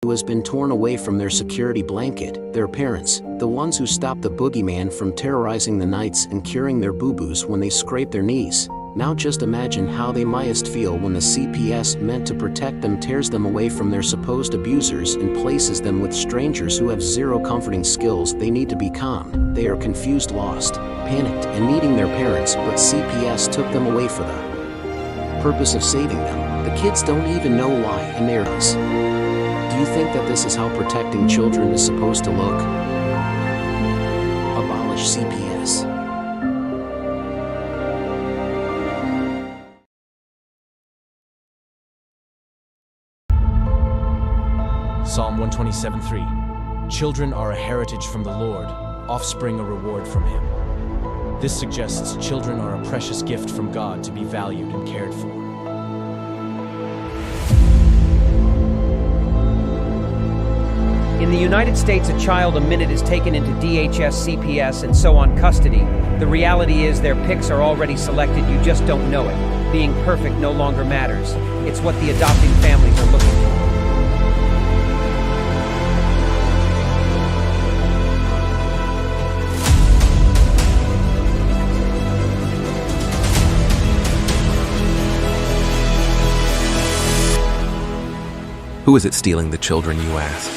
who has been torn away from their security blanket, their parents, the ones who stop the boogeyman from terrorizing the nights and curing their boo-boos when they scrape their knees. Now just imagine how they mightst feel when the CPS meant to protect them tears them away from their supposed abusers and places them with strangers who have zero comforting skills. They need to be calm. They are confused, lost, panicked, and needing their parents, but CPS took them away for the purpose of saving them. The kids don't even know why, and they're us. Do you think that this is how protecting children is supposed to look? Abolish CPS. Psalm 127:3. Children are a heritage from the Lord, offspring a reward from Him. This suggests children are a precious gift from God to be valued and cared for. In the United States, a child a minute is taken into DHS, CPS, and so on custody. The reality is their pics are already selected, you just don't know it. Being perfect no longer matters. It's what the adopting families are looking for. Who is it stealing the children, you ask?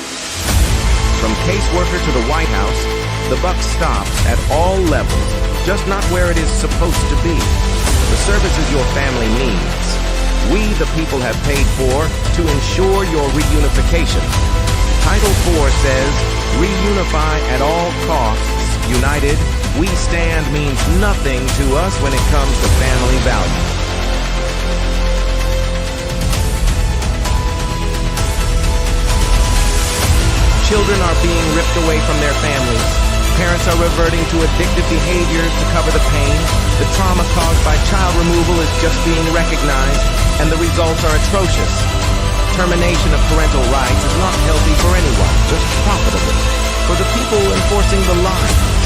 From caseworker to the White House, the buck stops at all levels, just not where it is supposed to be. The services your family needs, we the people have paid for to ensure your reunification. Title IV says, reunify at all costs. United, we stand means nothing to us when it comes to family values. Children are being ripped away from their families. Parents are reverting to addictive behaviors to cover the pain. The trauma caused by child removal is just being recognized, and the results are atrocious. Termination of parental rights is not healthy for anyone, just profitable for the people enforcing the line.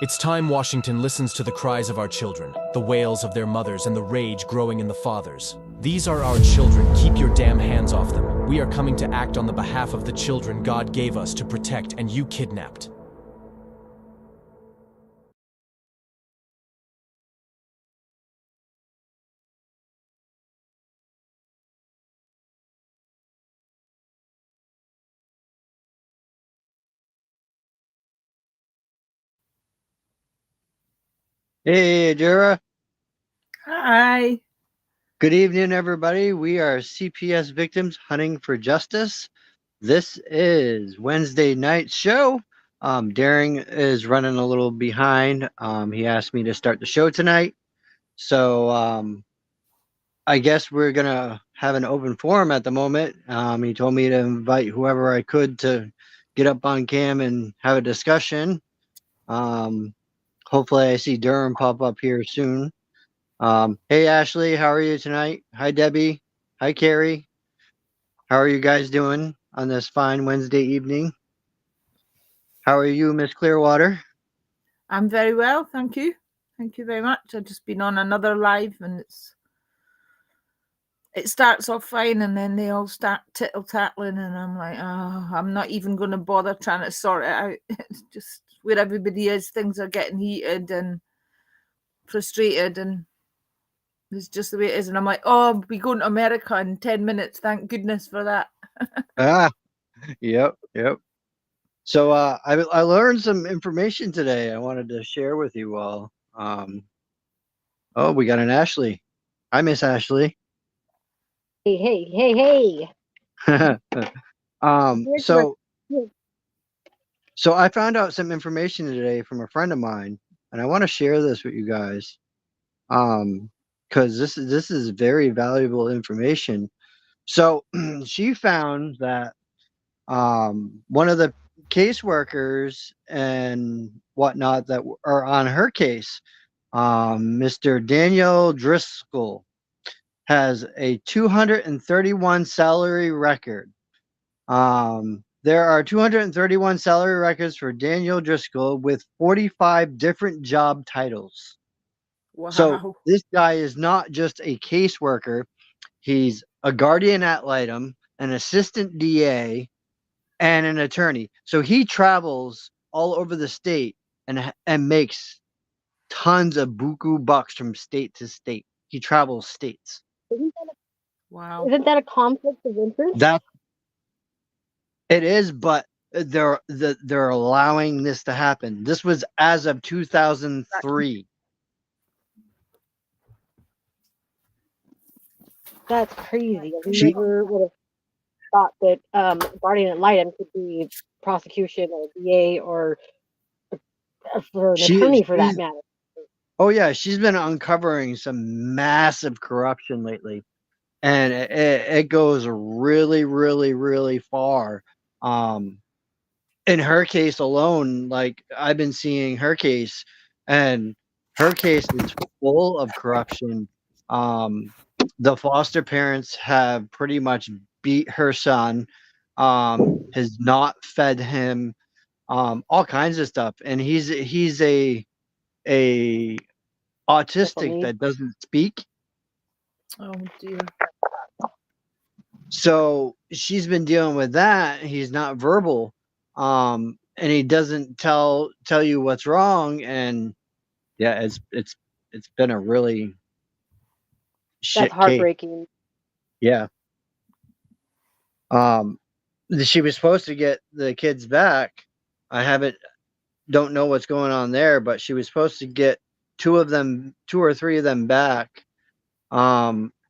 It's time Washington listens to the cries of our children, the wails of their mothers, and the rage growing in the fathers. These are our children. Keep your damn hands off them. We are coming to act on the behalf of the children God gave us to protect, and you kidnapped. Hey, Jera. Hi. Good evening, everybody. We are CPS victims hunting for justice. This is Wednesday night show. Daring is running a little behind. He asked me to start the show tonight. So I guess we're going to have an open forum at the moment. He told me to invite whoever I could to get up on cam and have a discussion. Hopefully I see Durham pop up here soon. Hey, Ashley, how are you tonight? Hi, Debbie. Hi, Carrie. How are you guys doing on this fine Wednesday evening? How are you, Miss Clearwater? I'm very well, thank you. Thank you very much. I've just been on another live and it starts off fine and then they all start tittle-tattling and I'm like, oh, I'm not even going to bother trying to sort it out. It's just where everybody is, things are getting heated and frustrated and it's just the way it is. And I'm like, oh, we're going to America in 10 minutes. Thank goodness for that. Yep. So I learned some information today I wanted to share with you all. Oh, we got an Ashley. Hi, Miss Ashley. Hey. So I found out some information today from a friend of mine, and I want to share this with you guys. Because this is very valuable information. So she found that one of the caseworkers and whatnot that are on her case Mr. Daniel Driscoll has a 231 salary record. There are 231 salary records for Daniel Driscoll with 45 different job titles. So Wow. this guy is not just a caseworker. He's a guardian ad litem, an assistant DA, and an attorney. So he travels all over the state and makes tons of buku bucks from state to state. He travels states. Wow. Isn't that a conflict of interest? That it is, but they're allowing this to happen. This was as of 2003. That's crazy. I She never would have thought that guardian ad litem could be prosecution or DA or for an attorney for that she's matter. oh yeah, she's been uncovering some massive corruption lately, and it goes really, really, really far. Um, in her case alone, like I've been seeing her case, and her case is full of corruption. Um, the foster parents have pretty much beat her son, has not fed him, all kinds of stuff, and he's a Special autistic needs. that doesn't speak. Oh dear. So she's been dealing with that. He's not verbal, and he doesn't tell you what's wrong. And yeah, it's been a really That's shit case. heartbreaking. Yeah. Um, she was supposed to get the kids back. I don't know what's going on there, but she was supposed to get two or three of them back.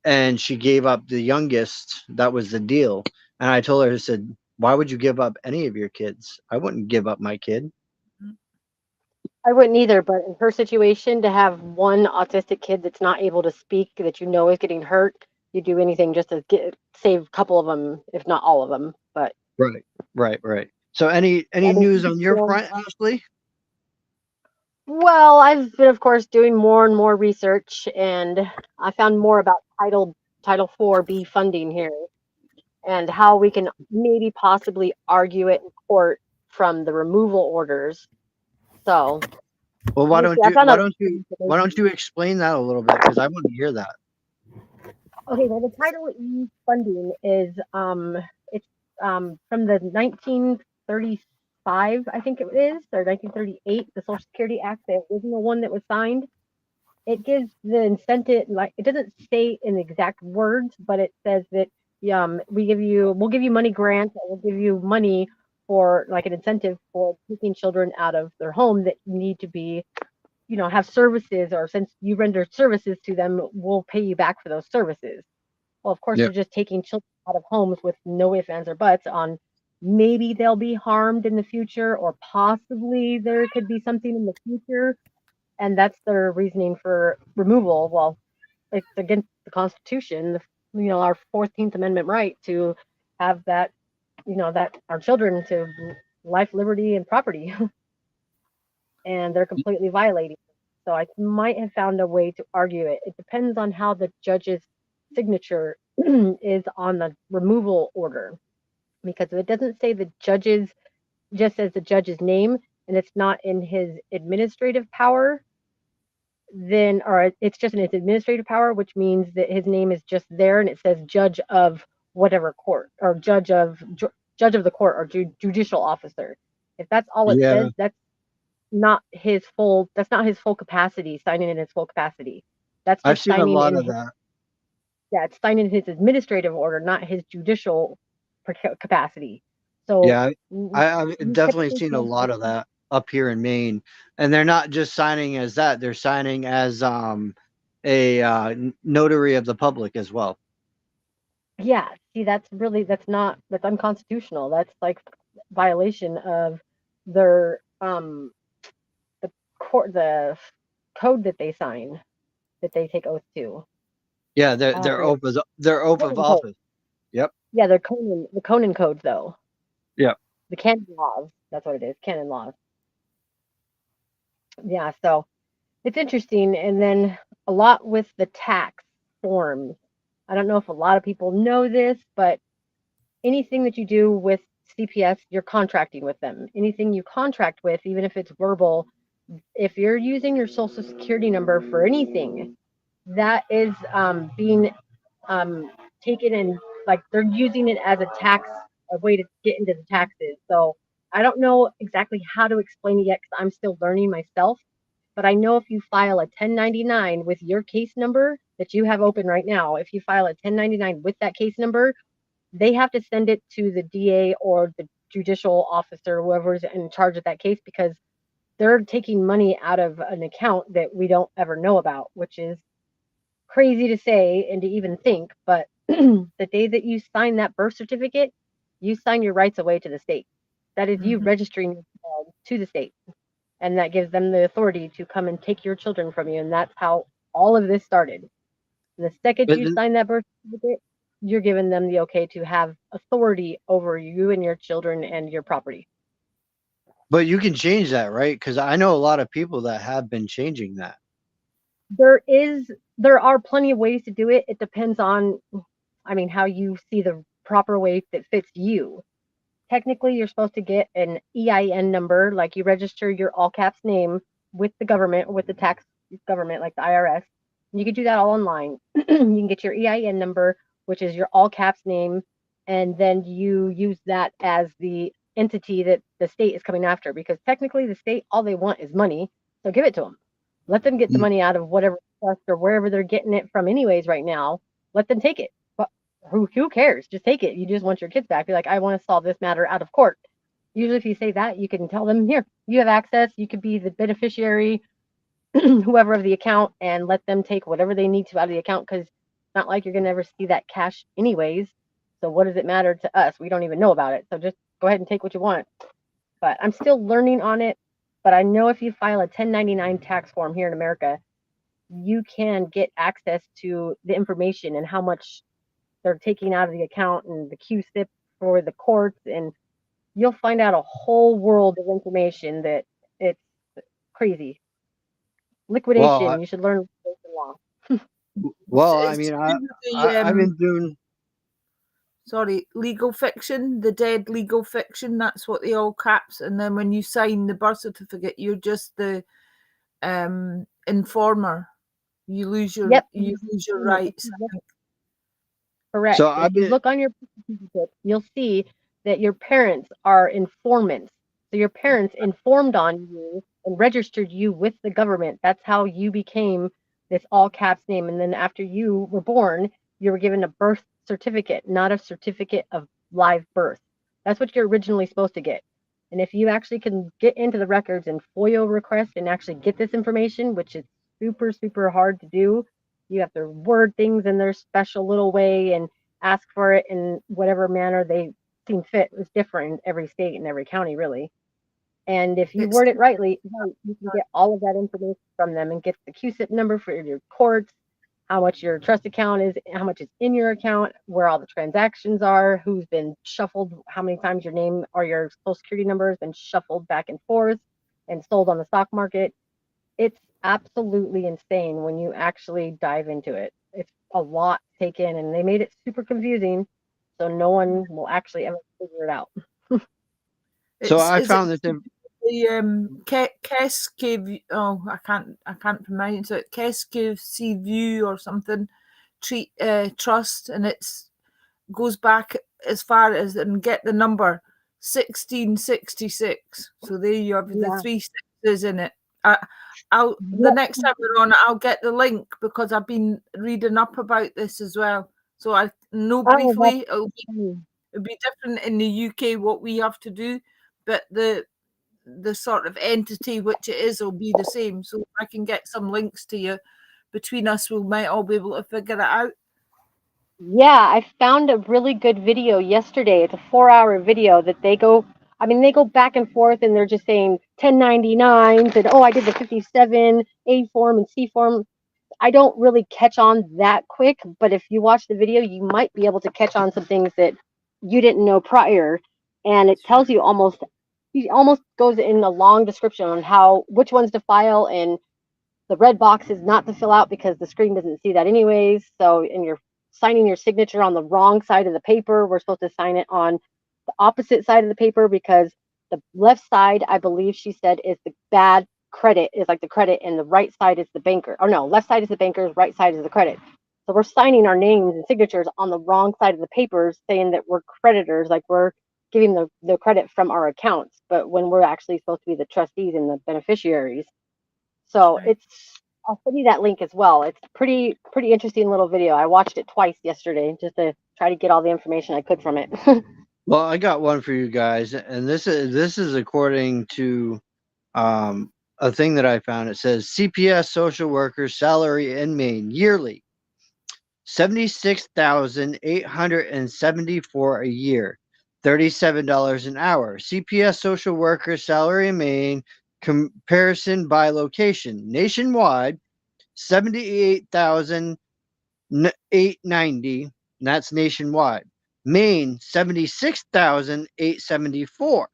And she gave up the youngest. That was the deal. And I told her, I said, why would you give up any of your kids? I wouldn't give up my kid. I wouldn't either, but in her situation, to have one autistic kid that's not able to speak, that you know is getting hurt, you do anything just to save a couple of them, if not all of them. But Right. So any news on your front, Ashley? well, I've been, of course, doing more and more research, and I found more about Title 4B funding here and how we can maybe possibly argue it in court from the removal orders. So, Well, let me see. I found out. why don't you explain that a little bit, because I want to hear that. Okay, well, the Title E funding is it's from the 1935, I think it is, or 1938, the Social Security Act, the original one that was signed. It gives the incentive, like it doesn't say in exact words, but it says that we'll give you money grants, or we'll give you money for like an incentive for taking children out of their home that need to be, have services, or since you render services to them, we'll pay you back for those services. Well, of course, Yeah. you're just taking children out of homes with no ifs, ands, or buts on maybe they'll be harmed in the future, or possibly there could be something in the future, and that's their reasoning for removal. Well, it's against the Constitution, our 14th Amendment right to have that, that our children to life, liberty, and property, and they're completely violating. So I might have found a way to argue it. It depends on how the judge's signature is on the removal order, because if it doesn't say the judge's, just says the judge's name, and it's not in his administrative power, then, or it's just in his administrative power, which means that his name is just there and it says judge of whatever court, or judge of the court, or judicial officer. If that's all it Yeah. says, that's not his full capacity, signing in his full capacity. That's I've just seen a signing lot in of his, that. yeah, it's signing in his administrative order, not his judicial capacity. So Yeah, I've definitely seen a lot of that up here in Maine, and they're not just signing as that; they're signing as a notary of the public as well. yeah, see, that's unconstitutional. That's like violation of their the code that they sign, that they take oath to. Yeah, I their forget. oath of Conan code. office. Yep. Yeah, the Conan code though. Yep. The canon laws. That's what it is. Canon laws. Yeah. So It's interesting. And then a lot with the tax forms. I don't know if a lot of people know this, but anything that you do with CPS, you're contracting with them. Anything you contract with, even if it's verbal, if you're using your social security number for anything, that is being um, taken and like they're using it as a way to get into the taxes. So I don't know exactly how to explain it yet because I'm still learning myself. But I know if you file a 1099 with your case number that you have open right now, if you file a 1099 with that case number, they have to send it to the DA or the judicial officer, whoever's in charge of that case, because they're taking money out of an account that we don't ever know about, which is crazy to say and to even think. But the day that you sign that birth certificate, you sign your rights away to the state. That is you Mhm. registering your child to the state. And that gives them the authority to come and take your children from you. And that's how all of this started. The second But you sign that birth certificate, you're giving them the okay to have authority over you and your children and your property. but you can change that, right? Because I know a lot of people that have been changing that. There is there are plenty of ways to do it. It depends on I mean how you see the proper way that fits you. Technically, you're supposed to get an EIN number, like you register your all caps name with the government, with the tax government, like the IRS. You can do that all online. You can get your EIN number, which is your all caps name, and then you use that as the entity that the state is coming after. Because technically, the state, all they want is money. So give it to them. Let them get the Mm. money out of whatever trust or wherever they're getting it from, anyways, right now. Let them take it. But who cares? Just take it. You just want your kids back. Be like, I want to solve this matter out of court. Usually, if you say that, you can tell them, here, you have access. You could be the beneficiary, whoever of the account, and let them take whatever they need to out of the account because it's not like you're going to ever see that cash, anyways. So, what does it matter to us? We don't even know about it. So, just go ahead and take what you want. But I'm still learning on it. But I know if you file a 1099 tax form here in America, you can get access to the information and how much they're taking out of the account and the QSIP for the courts, and you'll find out a whole world of information that it's crazy. Well, Liquidation, you should learn liquidation law. I It's mean, to do with the I've been doing. sorry, legal fiction, the dead legal fiction. That's what they all caps. And then when you sign the birth certificate, you're just the informer. Yep. You lose your If rights. you look Correct. So And I've if you been. look on your birth certificate, you'll see that your parents are informants. So your parents informed on you and registered you with the government. That's how you became this all caps name. And then after you were born, you were given a birth certificate, not a certificate of live birth. That's what you're originally supposed to get. And if you actually can get into the records and FOIA request and actually get this information, which is super, super hard to do, you have to word things in their special little way and ask for it in whatever manner they seem fit. It's different in every state and every county, really. And if you It's word it right, you can get all of that information from them and get the QSIP number for your courts, how much your trust account is, how much is in your account, where all the transactions are, who's been shuffled, how many times your name or your social security number has been shuffled back and forth and sold on the stock market. It's absolutely insane when you actually dive into it. It's a lot to take in, and they made it super confusing, so no one will actually ever figure it out. So it's I is it found this. the Keskev, oh, I can't pronounce it. Keskev Sea View or something trust, and it's goes back as far as and get the number 1666. So there you have the Yeah. three sixes in it. I'll the Yep. next time we're on, I'll get the link because I've been reading up about this as well. So I know Oh, that's briefly funny. it'll be different in the UK what we have to do, but the sort of entity which it is will be the same. So if I can get some links to you between us, we might all be able to figure it out. Yeah, I found a really good video yesterday. It's a 4-hour video that they go back and forth and they're just saying 1099s and oh, I did the 57 A form and C form. I don't really catch on that quick, but if you watch the video, you might be able to catch on some things that you didn't know prior. And it tells you he almost goes in a long description on how which ones to file and The red box is not to fill out because the screen doesn't see that anyways. So, and you're signing your signature on the wrong side of the paper. We're supposed to sign it on the opposite side of the paper because the left side, I believe she said, is the bad credit, is like the credit, and the right side is the banker. Or no, left side is the banker's, right side is the credit. So we're signing our names and signatures on the wrong side of the papers, saying that we're creditors, like we're giving the credit from our accounts, but when we're actually supposed to be the trustees and the beneficiaries. So Right. it's, I'll send you that link as well. It's pretty interesting little video. I watched it twice yesterday just to try to get all the information I could from it. Well, I got one for you guys, and this is according to um, a thing that I found. It says CPS social workers salary in Maine yearly 76,874 a year, $37 an hour. CPS social worker salary in Maine comparison by location nationwide 78,890. That's nationwide. Maine 76,874.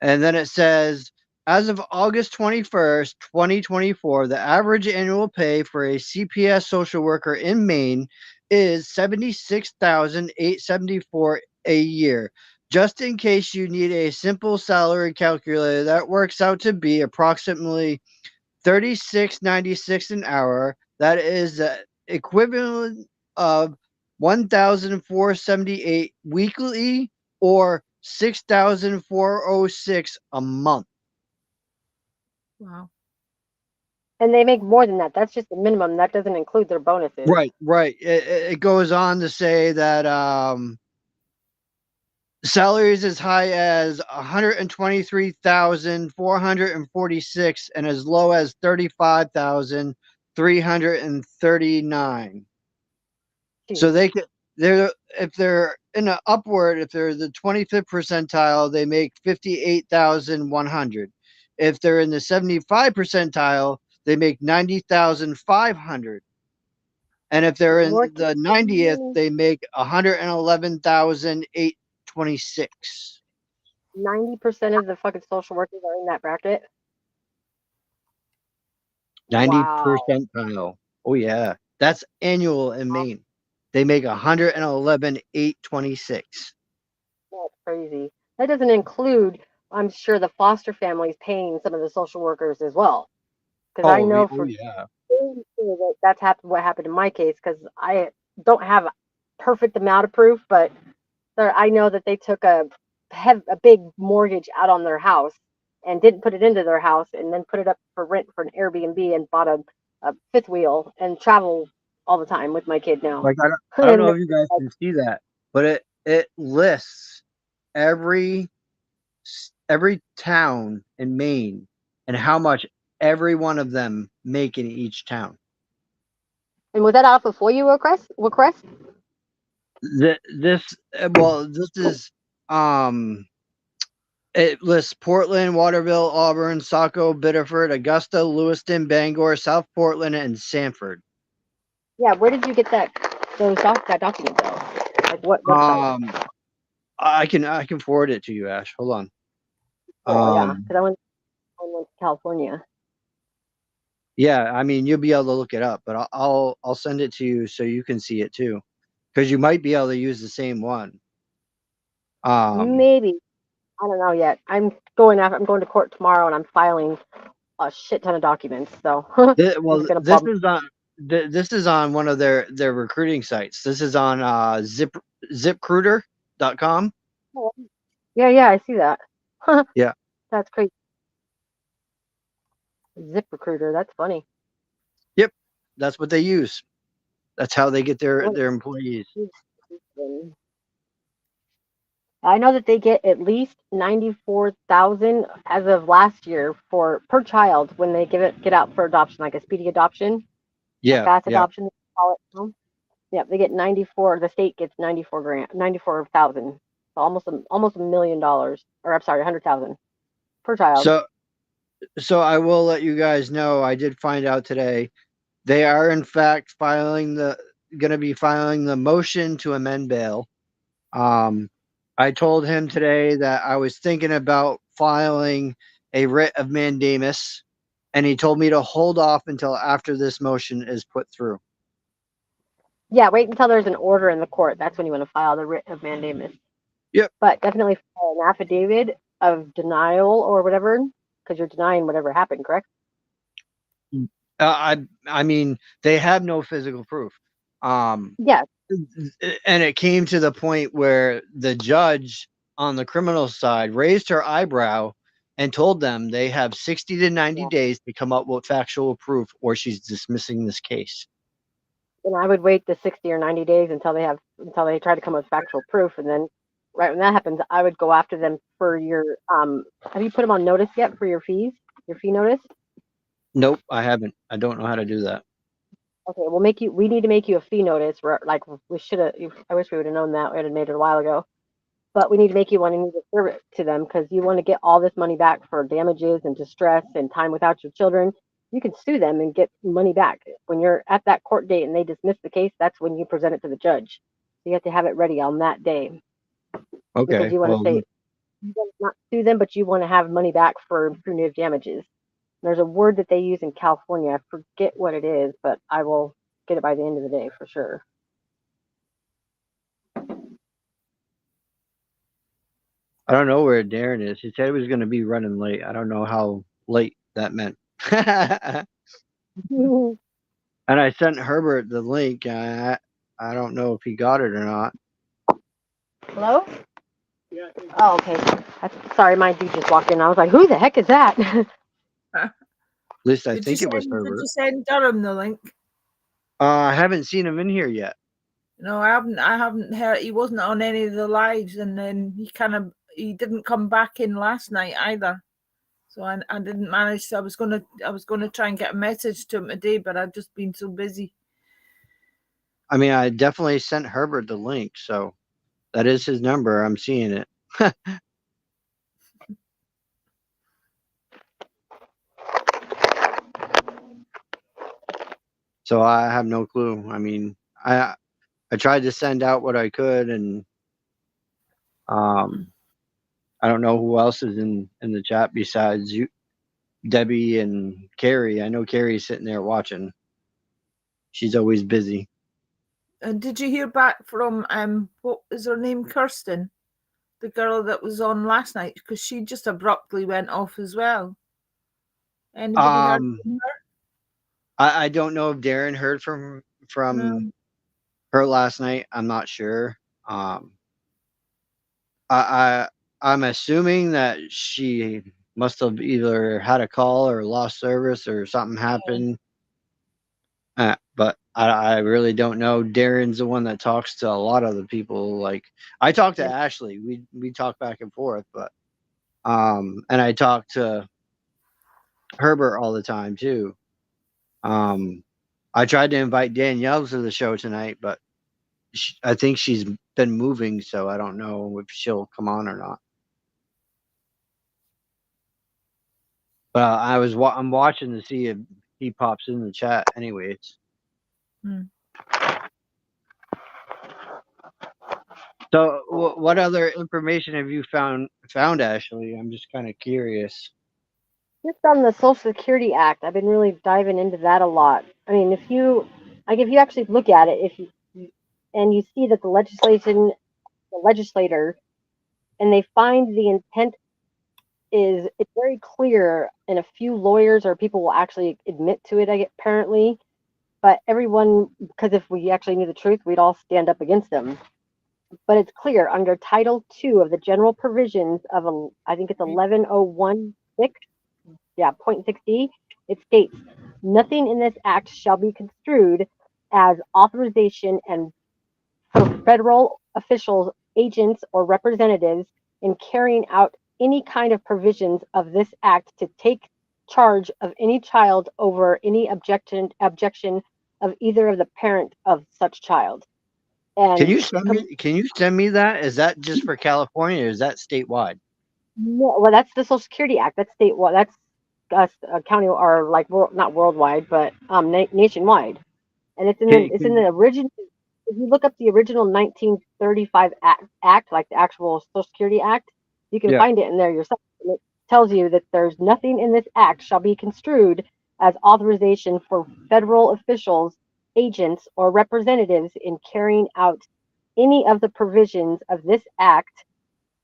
And then it says, as of August 21st, 2024, the average annual pay for a CPS social worker in Maine is 76,874 a year. Just in case you need a simple salary calculator, that works out to be approximately 36.96 an hour. That is the equivalent of 1,478 weekly or 6,406 a month. Wow. And they make more than that. That's just the minimum. That doesn't include their bonuses. Right. It goes on to say that salaries as high as 123,446 and as low as 35,339. So Jeez. they're if they're in an upward, if they're the 25th percentile, they make 58,100. If they're in the 75 percentile, they make 90,500. And if they're in More the 90th, they make 111,826. 90% of the fucking social workers are in that bracket. 90 Wow. percentile. Oh yeah. That's annual in Maine. They make 111,826. That's crazy. That doesn't include, I'm sure, the foster families paying some of the social workers as well. Because I know Oh for yeah. sure that that's happened. What happened in my case? Because I don't have a perfect amount of proof, but I know that they took a big mortgage out on their house and didn't put it into their house, and then put it up for rent for an Airbnb, and bought a fifth wheel and travel all the time with my kid now. Like I don't And know if you guys can see that, but it lists every every town in Maine and how much every one of them make in each town. was that off of FOIA request? This well, this is um it lists Portland, Waterville, Auburn, Saco, Biddeford, Augusta, Lewiston, Bangor, South Portland, and Sanford. Yeah, where did you get that document though? Like what website? Um, I can forward it to you, Ash. Hold on. Oh yeah, Um, because I went to California. yeah, I mean you'll be able to look it up, but I'll send it to you so you can see it too, because you might be able to use the same one. Maybe, I don't know yet. I'm going to court tomorrow, and I'm filing a shit ton of documents. So it's Well, gonna bum. this is on one of their recruiting sites. This is on ziprecruiter.com. Yeah, I see that. Yeah. That's crazy. Zip Recruiter. That's funny. Yep. That's what they use. That's how they get their employees. I know that they get at least 94,000 as of last year for per child when they get out for adoption, like a speedy adoption, a Yeah, fast yeah. adoption. They call it. Yeah, they get 94. The state gets 94,000. So almost $1 million, or I'm sorry, 100,000 per child. So I will let you guys know. I did find out today they are in fact going to be filing the motion to amend bail. I told him today that I was thinking about filing a writ of mandamus and he told me to hold off until after this motion is put through. Yeah, wait until there's an order in the court. That's when you want to file the writ of mandamus. Yep. But definitely file an affidavit of denial or whatever, because you're denying whatever happened, correct? I mean, they have no physical proof. Yes. And it came to the point where the judge on the criminal side raised her eyebrow and told them they have 60 to 90 days to come up with factual proof, or she's dismissing this case. And I would wait the 60 or 90 days until they try to come up with factual proof, and then right when that happens, I would go after them for your have you put them on notice yet for your fees? Your fee notice? Nope, I haven't. I don't know how to do that. Okay, we need to make you a fee notice. Like we should have. I wish we would have known that. We would have made it a while ago. But we need to make you one and need to serve it to them because you want to get all this money back for damages and distress and time without your children. You can sue them and get money back. When you're at that court date and they dismiss the case, that's when you present it to the judge. So you have to have it ready on that day. Okay. Because you want to say, you want to not sue them, but you want to have money back for punitive damages. There's a word that they use in California. I forget what it is, but I will get it by the end of the day for sure. I don't know where Darren is. He said he was going to be running late. I don't know how late that meant. And I sent Herbert the link. I don't know if he got it or not. Hello? Yeah. Oh, okay. Sorry, my dude just walked in. I was like, who the heck is that? At least I think it was Herbert. Did you send Durham the link? I haven't seen him in here yet. No, I haven't heard. He wasn't on any of the lives, and then he didn't come back in last night either. So I didn't manage. So I was gonna try and get a message to him today, but I've just been so busy. I mean, I definitely sent Herbert the link, so that is his number. I'm seeing it. So I have no clue. I mean, I tried to send out what I could, and I don't know who else is in the chat besides you, Debbie and Carrie. I know Carrie's sitting there watching. She's always busy. And did you hear back from what is her name, Kirsten, the girl that was on last night? Because she just abruptly went off as well. Anybody heard from her? I don't know if Darren heard from her last night. I'm not sure. I'm assuming that she must have either had a call or lost service or something happened. But I really don't know. Darren's the one that talks to a lot of the people. Like I talk to Ashley. We talk back and forth, but and I talk to Herbert all the time too. I tried to invite Danielle to the show tonight, but I think she's been moving, so I don't know if she'll come on or not. But I'm watching to see if he pops in the chat. Anyways. So, what other information have you found, Ashley? I'm just kind of curious. Just on the Social Security Act, I've been really diving into that a lot. I mean, if you actually look at it, and you see that the legislator, and they find the intent it's very clear, and a few lawyers or people will actually admit to it, apparently. But everyone, because if we actually knew the truth, we'd all stand up against them. But it's clear under Title II of the general provisions of, I think it's 11016, .6d, it states, nothing in this act shall be construed as authorization and for federal officials, agents, or representatives in carrying out any kind of provisions of this act to take charge of any child over any objection of either of the parent of such child. And can you send me that? Is that just for California or is that statewide? No, well, that's the Social Security Act. That's statewide. That's county or like not worldwide, but nationwide. And it's in the original. If you look up the original 1935 act, like the actual Social Security Act, you can find it in there yourself. And it tells you that there's nothing in this act shall be construed as authorization for federal officials, agents, or representatives in carrying out any of the provisions of this act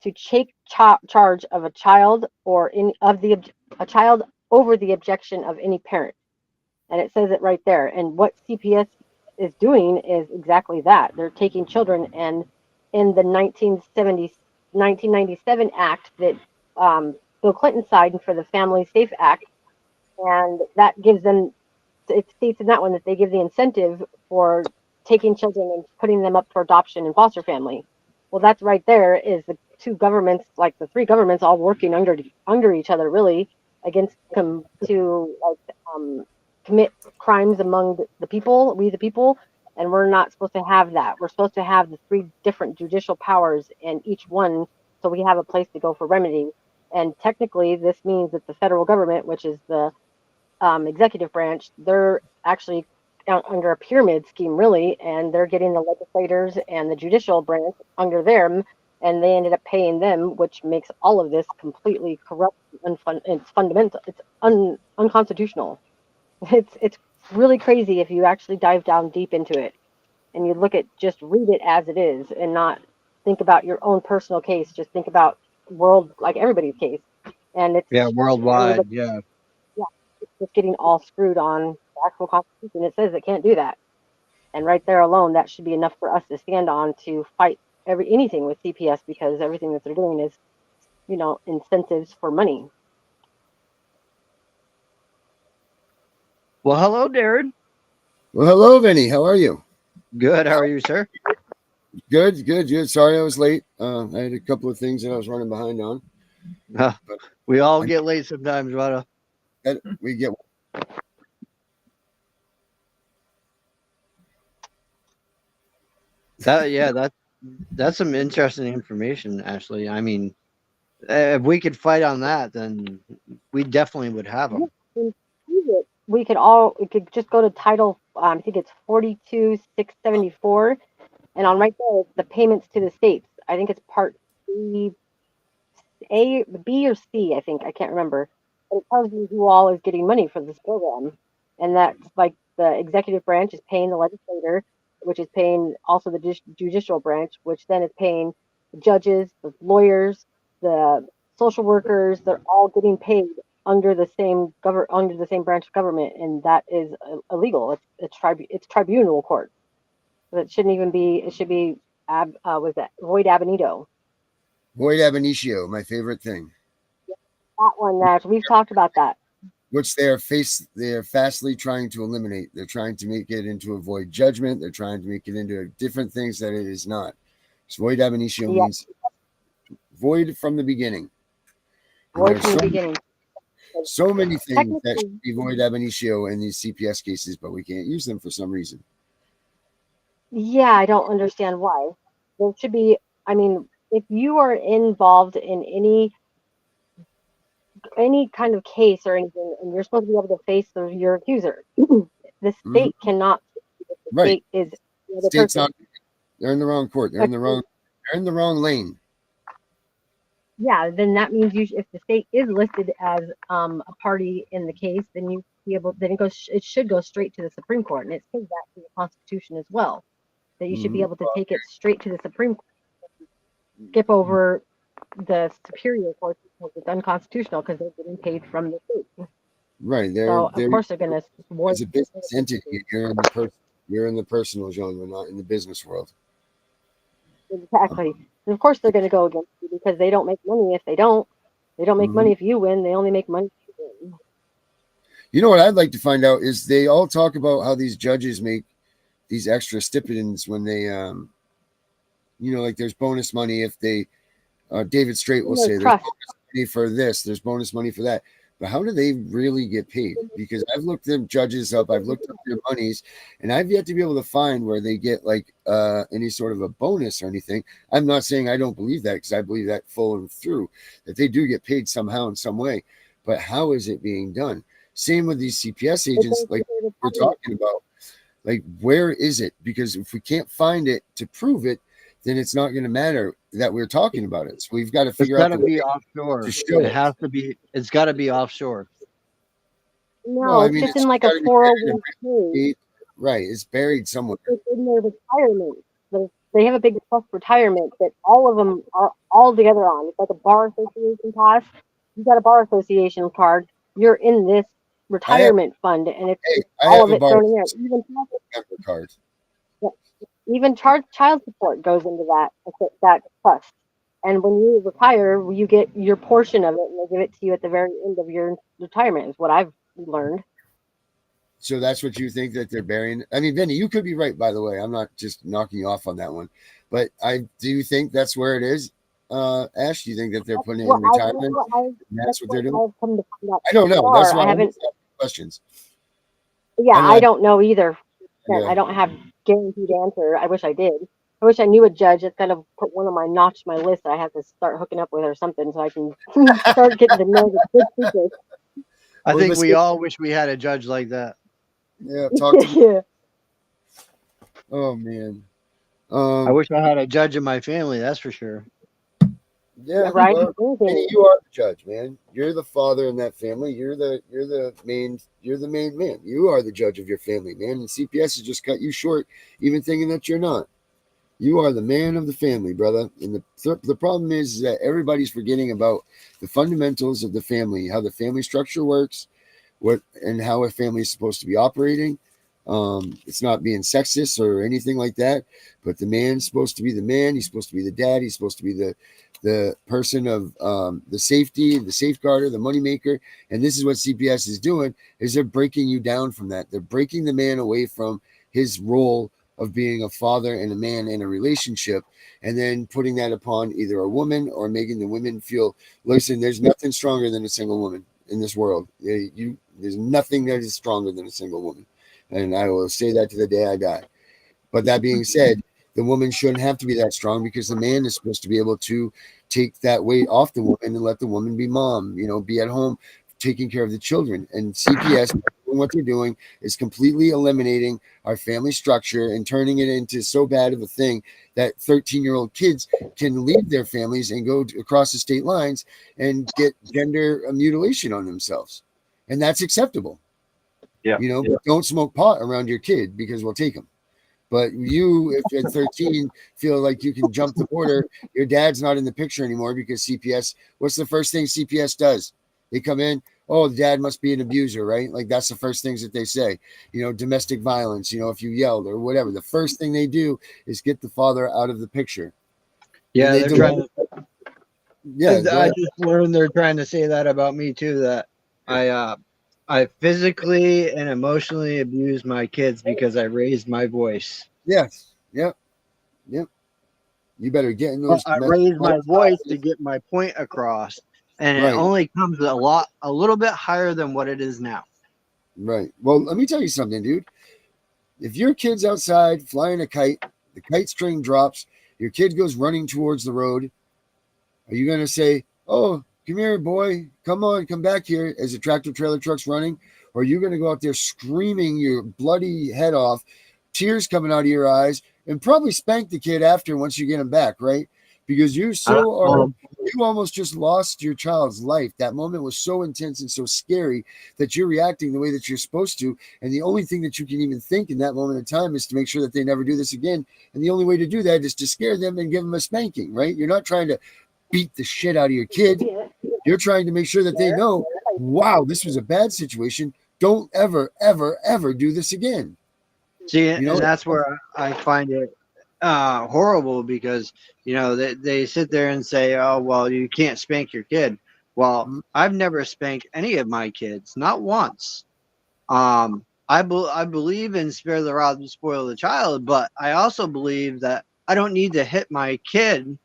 to take charge of a child or any of the a child over the objection of any parent. And it says it right there. And what CPS is doing is exactly that. They're taking children, and in the 1997 act that Bill Clinton signed for the Family Safe Act, and that gives them, it states in that one that they give the incentive for taking children and putting them up for adoption and foster family. Well, that's right there is the two governments, like the three governments, all working under each other, really, against them to commit crimes among the people, we the people, and we're not supposed to have that. We're supposed to have the three different judicial powers, and each one, so we have a place to go for remedy. And technically, this means that the federal government, which is the executive branch, they're actually under a pyramid scheme, really, and they're getting the legislators and the judicial branch under them, and they ended up paying them, which makes all of this completely corrupt and it's fundamental. It's unconstitutional. It's really crazy if you actually dive down deep into it and you look at, just read it as it is and not think about your own personal case. Just think about world, like everybody's case, and it's Worldwide. Yeah. yeah, it's just getting all screwed on the actual Constitution. It says it can't do that, and right there alone, that should be enough for us to stand on to fight anything with CPS, because everything that they're doing is, incentives for money. Well, hello, Darren. Well, hello, Vinny. How are you? Good. How are you, sir? Good, good, good. Sorry I was late. I had a couple of things that I was running behind on. We all get late sometimes, Rada. We get. That's some interesting information, Ashley. I mean, if we could fight on that, then we definitely would have them. We could just go to title, I think it's 42,674, and on right there, it's the payments to the states. I think it's part B, B or C, I think. I can't remember. But it tells you who all is getting money for this program. And that's like the executive branch is paying the legislator, which is paying also the judicial branch, which then is paying the judges, the lawyers, the social workers. They're all getting paid under the same branch of government, and that is illegal. It's tribunal court. So it shouldn't even be. It should be was that void ab initio. Void ab initio, my favorite thing. That one, that we've talked about that. Which they're fastly trying to eliminate. They're trying to make it into a void judgment. They're trying to make it into different things that it is not. So void ab initio means void from the beginning. Void from the beginning. So many things that should be void ab initio in these CPS cases, but we can't use them for some reason. Yeah, I don't understand why. There should be, I mean, if you are involved in any kind of case or anything, and you're supposed to be able to face your accuser, the state cannot. The state is the State's not. They're in the wrong court. They're in the wrong lane. Yeah, then that means if the state is listed as a party in the case, then you be able. Then it should go straight to the Supreme Court, and it says that in the Constitution as well, that you should be able to take it straight to the Supreme Court, skip over the Superior Court because it's unconstitutional because they're getting paid from the state. Right. So of course they're going to. As a business entity, you're in the personal genre, not in the business world. Exactly. And of course they're going to go against you because they don't make money if they don't. They don't make money if you win. They only make money if you win. You know what I'd like to find out is they all talk about how these judges make these extra stipends when they, like there's bonus money if they, David Strait will say there's bonus money for this, there's bonus money for that. But how do they really get paid? Because I've looked them judges up, I've looked up their monies, and I've yet to be able to find where they get like any sort of a bonus or anything. I'm not saying I don't believe that, because I believe that full and through, that they do get paid somehow in some way. But how is it being done? Same with these CPS agents, like we're talking about. Like, where is it? Because if we can't find it to prove it, then it's not going to matter that we're talking about it. So we've got to It's figure got out to the way be offshore. to show It it. has to be. It's got to be offshore. Well, No, I it's mean, just it's in like a got to be buried in 401k. right. It's buried somewhere. It's in their retirement. They have a big trust retirement that all of them are all together on. It's like a bar association pass. You got a bar association card. You're in this I have, retirement fund, and it's hey, just I all have of a it bar thrown in there. member card. Even child support goes into that trust. And when you retire, you get your portion of it, and they give it to you at the very end of your retirement. Is what I've learned. So that's what you think that they're burying. I mean, Vinny, you could be right, by the way. I'm not just knocking you off on that one, but I do think that's where it is. Ash, do you think that they're putting it in retirement? That's what they're doing. I've come to find out I don't know. so That's far. why I I'm haven't. just asking questions. Yeah, I don't know either. Yeah. I don't have guaranteed answer. I wish I did. I wish I knew a judge that's kind of put one of my notch my list that I have to start hooking up with or something so I can start getting to know the good secrets. I Well, think listen- we all wish we had a judge like that. Yeah, talk to me. Yeah. Oh man. I wish I had a judge in my family. That's for sure. Yeah, Right? well, Anything. Vinny, you are the judge, man. You're the father in that family. You're the main man. You are the judge of your family, man. And CPS has just cut you short, even thinking that you're not. You are the man of the family, brother. And the problem is that everybody's forgetting about the fundamentals of the family, how the family structure works, what and how a family is supposed to be operating. It's not being sexist or anything like that, but the man's supposed to be the man. He's supposed to be the dad. He's supposed to be the person of the safety, the safeguarder, the moneymaker. And this is what CPS is doing: is they're breaking you down from that. They're breaking the man away from his role of being a father and a man in a relationship, and then putting that upon either a woman or making the women feel, listen, there's nothing stronger than a single woman in this world. There's nothing that is stronger than a single woman. And I will say that to the day I die. But that being said, the woman shouldn't have to be that strong because the man is supposed to be able to take that weight off the woman and let the woman be mom, be at home taking care of the children. And CPS, what they're doing is completely eliminating our family structure and turning it into so bad of a thing that 13-year-old kids can leave their families and go across the state lines and get gender mutilation on themselves. And that's acceptable. Yeah. But don't smoke pot around your kid because we'll take them. But you, if at 13, feel like you can jump the border, your dad's not in the picture anymore because CPS, what's the first thing CPS does? They come in, oh, the dad must be an abuser, right? Like that's the first things that they say, domestic violence, if you yelled or whatever. The first thing they do is get the father out of the picture. Yeah, they're trying to. Yeah, I just learned they're trying to say that about me too. That I physically and emotionally abused my kids because I raised my voice. Yes. Yep. You better get in those. I raised my voice to get my point across, and it only comes a little bit higher than what it is now. Right. Well, let me tell you something, dude. If your kid's outside flying a kite, the kite string drops, your kid goes running towards the road, are you going to say, oh, come here, boy, come on, come back here, as a tractor trailer truck's running? Or are you going to go out there screaming your bloody head off, tears coming out of your eyes, and probably spank the kid after once you get him back, right? Because you almost just lost your child's life. That moment was so intense and so scary that you're reacting the way that you're supposed to. And the only thing that you can even think in that moment of time is to make sure that they never do this again. And the only way to do that is to scare them and give them a spanking, right? You're not trying to beat the shit out of your kid. You're trying to make sure that they know, wow, this was a bad situation. Don't ever, ever, ever do this again. See, and that's where I find it horrible because, they sit there and say, oh, well, you can't spank your kid. Well, I've never spanked any of my kids, not once. I believe in spare the rod and spoil the child, but I also believe that I don't need to hit my kid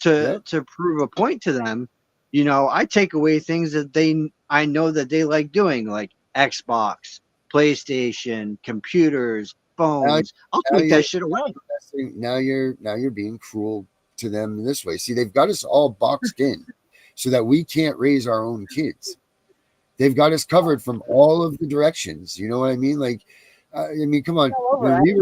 to prove a point to them. I take away things that I know that they like doing, like Xbox, PlayStation, computers, phones. I'll take that shit away. Now you're being cruel to them in this way. See, they've got us all boxed in so that we can't raise our own kids. They've got us covered from all of the directions. You know what I mean? Like I mean, come on. All over, When right? we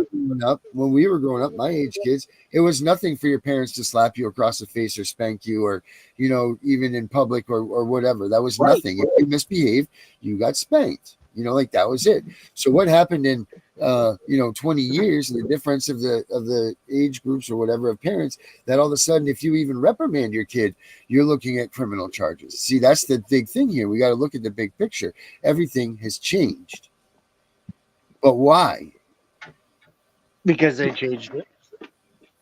were growing up, my age kids, it was nothing for your parents to slap you across the face or spank you, or even in public or whatever. That was nothing. If you misbehaved, you got spanked. Like that was it. So what happened in 20 years, and the difference of the age groups or whatever of parents, that all of a sudden, if you even reprimand your kid, you're looking at criminal charges. See, that's the big thing here. We got to look at the big picture. Everything has changed. But why? Because they changed it.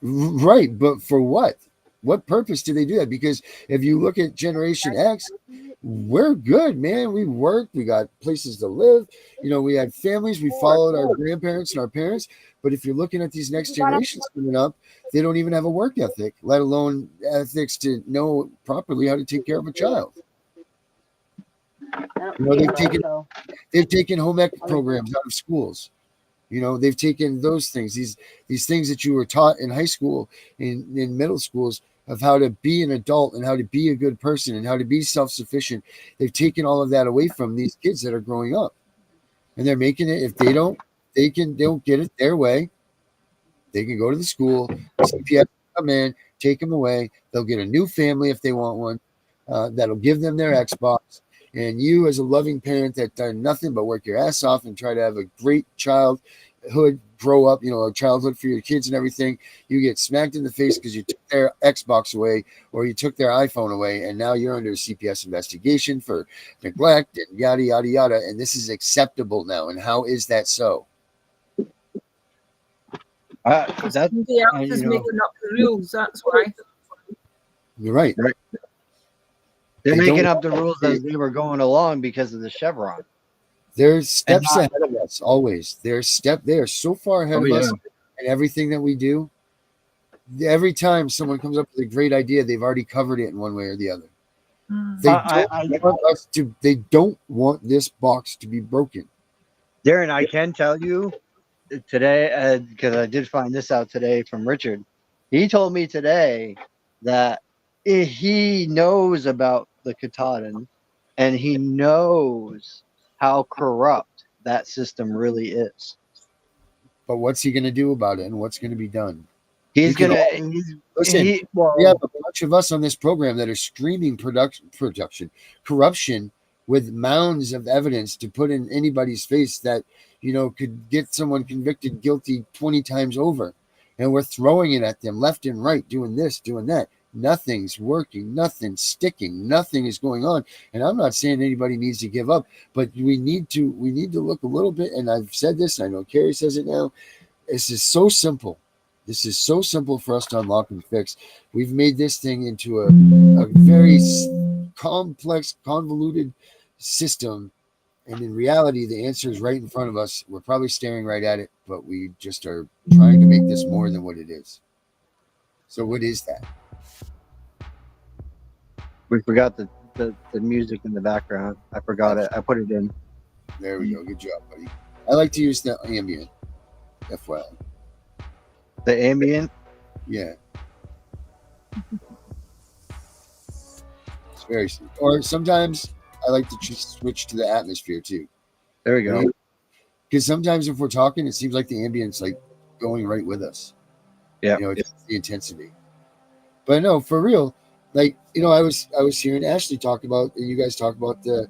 Right, but for what? What purpose do they do that? Because if you look at Generation X, we're good, man. We worked, we got places to live, we had families, we followed our grandparents and our parents. But if you're looking at these next generations coming up, they don't even have a work ethic, let alone ethics to know properly how to take care of a child. They've taken home ec programs out of schools. They've taken those things, these things that you were taught in high school, in middle schools, of how to be an adult and how to be a good person and how to be self-sufficient. They've taken all of that away from these kids that are growing up, and they're making it, if they don't get it their way, they can go to the school, CPS come in, take them away. They'll get a new family if they want one, that'll give them their Xbox. And you, as a loving parent that done nothing but work your ass off and try to have a great childhood, grow up, a childhood for your kids and everything, you get smacked in the face because you took their Xbox away or you took their iPhone away, and now you're under a CPS investigation for neglect and yada, yada, yada. And this is acceptable now. And how is that so? Somebody else is making up the rules, that's why. You're right. They're making up the rules as they were going along because of the Chevron. They're steps ahead of us always. They are so far ahead of us in everything that we do. Every time someone comes up with a great idea, they've already covered it in one way or the other. They don't want this box to be broken. Darren, I can tell you today, because I did find this out today from Richard. He told me today that he knows about the Katahdin, and he knows how corrupt that system really is. But what's he going to do about it, and what's going to be done? We have a bunch of us on this program that are screaming corruption with mounds of evidence to put in anybody's face that, could get someone convicted guilty 20 times over. And we're throwing it at them left and right, doing this, doing that. Nothing's working, nothing's sticking, nothing is going on. And I'm not saying anybody needs to give up, but we need to look a little bit. And I've said this, I know Carrie says it now. This is so simple. This is so simple for us to unlock and fix. We've made this thing into a very complex, convoluted system. And in reality, the answer is right in front of us. We're probably staring right at it, but we just are trying to make this more than what it is. So what is that? We forgot the music in the background. I forgot it. I put it in. There we go. Good job, buddy. I like to use the ambient. FYI. The ambient? Yeah. It's very sweet. Or sometimes I like to just switch to the atmosphere too. There we go. Because sometimes if we're talking, it seems like the ambient's like going right with us. Yeah. It's the intensity. But no, for real, like, I was hearing Ashley talk about, and you guys talk about the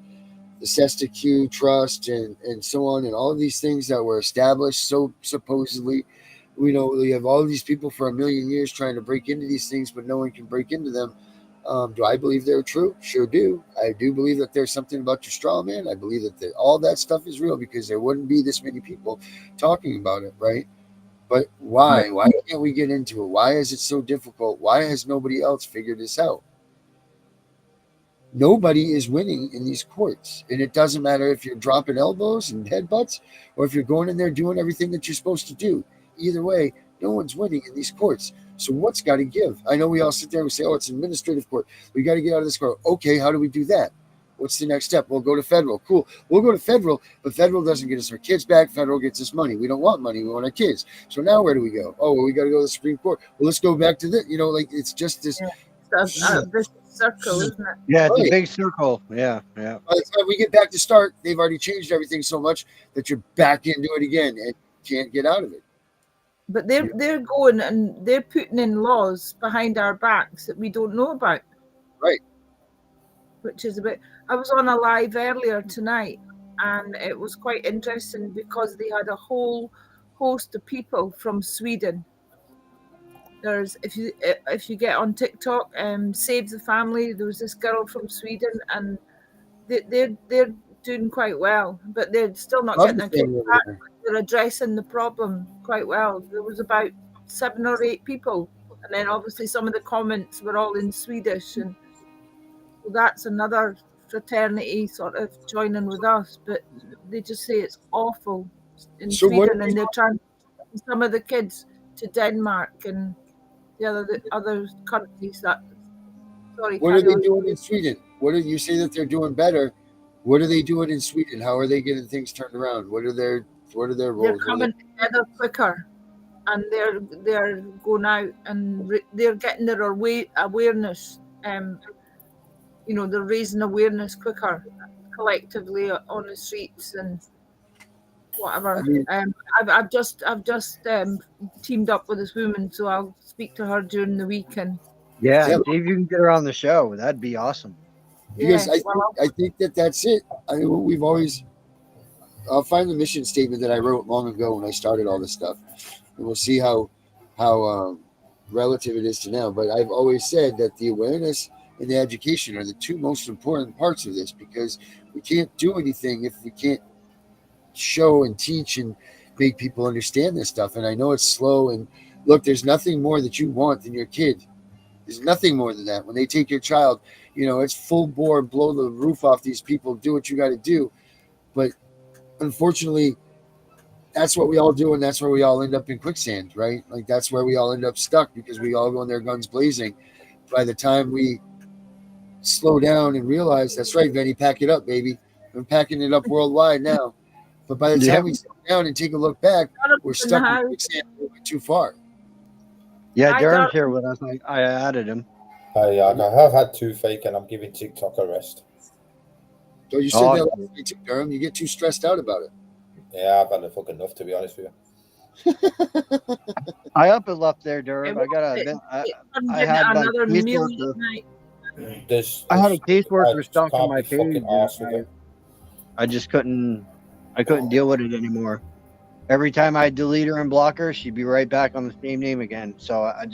Sesta Q trust and so on, and all of these things that were established. So supposedly, we have all of these people for 1 million years trying to break into these things, but no one can break into them. Do I believe they're true? Sure do. I do believe that there's something about your straw man. I believe that all that stuff is real, because there wouldn't be this many people talking about it, right? But why? Why can't we get into it? Why is it so difficult? Why has nobody else figured this out? Nobody is winning in these courts. And it doesn't matter if you're dropping elbows and headbutts or if you're going in there doing everything that you're supposed to do. Either way, no one's winning in these courts. So what's got to give? I know we all sit there and we say, oh, it's an administrative court. We got to get out of this court. Okay, how do we do that? What's the next step? We'll go to federal. Cool. We'll go to federal, but federal doesn't get us our kids back. Federal gets us money. We don't want money. We want our kids. So now where do we go? Oh, well, we got to go to the Supreme Court. Well, let's go back to this. It's just this. Vicious circle, isn't it? Yeah, it's a Right. big circle. Yeah, yeah. By the time we get back to start, they've already changed everything so much that you're back into it again and can't get out of it. But they're going and they're putting in laws behind our backs that we don't know about. Right. Which is a bit. I was on a live earlier tonight, and it was quite interesting because they had a whole host of people from Sweden. There's if you get on TikTok, Save the Family. There was this girl from Sweden, and they're doing quite well, but they're still not Love getting the their kids family over back. there. They're addressing the problem quite well. There was about 7 or 8 people, and then obviously some of the comments were all in Swedish, and so that's another fraternity sort of joining with us. But they just say it's awful in So what Sweden, are and they're trying to send some of the kids to Denmark and the other countries. That sorry, What are carry they on. doing in Sweden? What do you say that they're doing better? What are they doing in Sweden? How are they getting things turned around? What are their They're roles? coming together quicker, and they're going out and they're getting their awareness. They're raising awareness quicker collectively on the streets and whatever. I mean- I've just teamed up with this woman, so I'll speak to her during the weekend. Yeah, Yeah. see if you can get her on the show. That'd be awesome. Because Yeah, I think that's it. I mean, we've always. I'll find the mission statement that I wrote long ago when I started all this stuff, and we'll see how relative it is to now. But I've always said that the awareness and the education are the two most important parts of this, because we can't do anything if we can't show and teach and make people understand this stuff. And I know it's slow. And look, there's nothing more that you want than your kid. There's nothing more than that. When they take your child, it's full bore, blow the roof off these people, do what you got to do. But unfortunately, that's what we all do, and that's where we all end up in quicksand, right? Like that's where we all end up stuck, because we all go in there guns blazing. By the time we slow down and realize, that's right, Vinny, pack it up, baby. I'm packing it up worldwide now. But by the time we sit down and take a look back, we're stuck in quicksand a little bit too far. Yeah, I Durham's don't- here with us. I added him. I have had toothache and I'm giving TikTok a rest. So you said that last night too, Durham. You get too stressed out about it. Yeah, I've had a fucking enough, to be honest with you. I up and left there, Durham. It I got wasn't- a. it wasn't I getting had, like, another these meal ones are- tonight. I had a caseworker I stuck on can't my be fucking page. arsed with it. I just couldn't. I couldn't deal with it anymore. Every time I delete her and block her, she'd be right back on the same name again. So I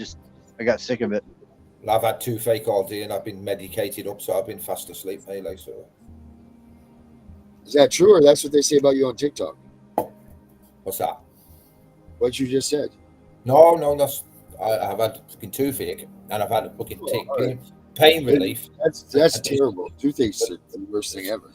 got sick of it. I've had toothache all day and I've been medicated up, so I've been fast asleep, mate. Like, so. Is that true, or that's what they say about you on TikTok? What's that? What you just said. No, that's I've had fucking toothache and I've had a fucking pain relief. That's terrible. Toothache's the worst thing ever.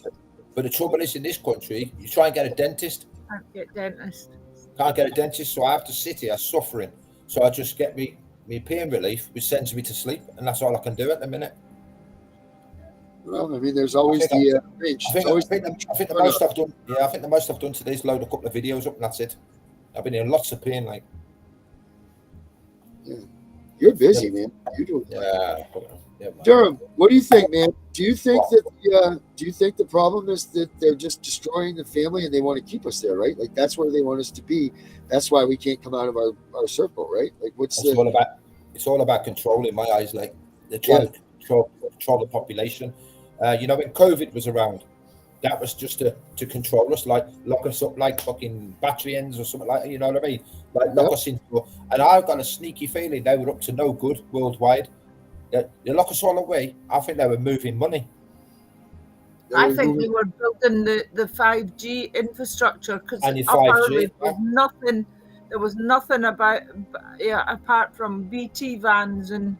But the trouble is, in this country, you try and get a dentist, Can't get dentist. can't get a dentist, so I have to sit here suffering. So I just get me pain relief, which sends me to sleep, and that's all I can do at the minute. Well, I mean, there's always the range. I think the most I've done. Yeah, I think the most I've done today is load a couple of videos up, and that's it. I've been in lots of pain, like. Yeah. You're busy, man. You're doing. Yeah. Durham, what do you think, man? Do you think that the problem is that they're just destroying the family and they want to keep us there, right? Like that's where they want us to be. That's why we can't come out of our circle, right? Like it's all about control in my eyes. Like they're trying to control the population. When COVID was around, that was just to control us, like lock us up like fucking battery ends or something like that, you know what I mean? Like lock us into. And I've got a sneaky feeling they were up to no good worldwide. They lock us all away. I think they were moving money. I think they were building the 5G infrastructure because And your 5G, there was nothing about apart from BT vans and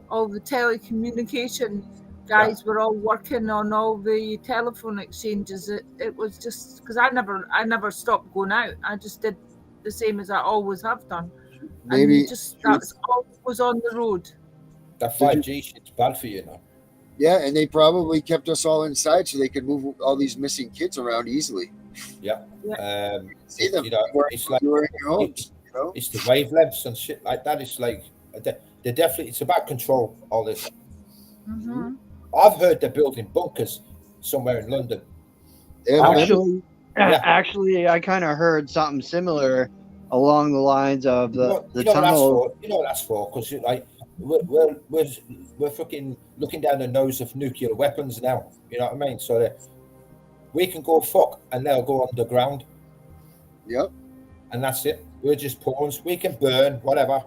all the telecommunication guys were all working on all the telephone exchanges. It was just because I never stopped going out. I just did the same as I always have done. Maybe and that's all was on the road. That 5G shit's bad for you now. Yeah, and they probably kept us all inside so they could move all these missing kids around easily. Yeah. See them. It's like you were in your homes. It's the wavelengths and shit like that. It's like they're definitely. It's about control. All this. Mhm. I've heard they're building bunkers somewhere in London. They have already? Actually, Yeah. actually, I kind of heard something similar along the lines of the You know what that's tunnel. for? You know what that's for? Because like we're fucking looking down the nose of nuclear weapons now. You know what I mean? So that we can go fuck and they'll go underground, Yep. and that's it. We're just pawns. We can burn whatever,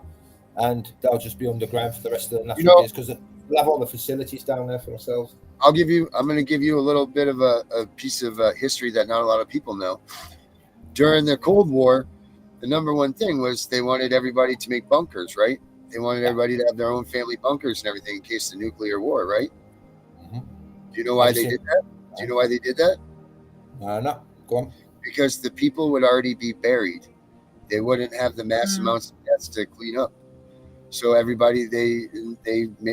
and they'll just be underground for the rest of the natural know- days because we'll have all the facilities down there for ourselves. I'm going to give you a little bit of a piece of history that not a lot of people know. During the Cold War, the number one thing was they wanted everybody to make bunkers, right? They wanted everybody to have their own family bunkers and everything in case of nuclear war, right? Mhm. Do you know why they did that? Do you know why they did that? No, go on. Because the people would already be buried. They wouldn't have the mass amounts of deaths to clean up. So everybody, they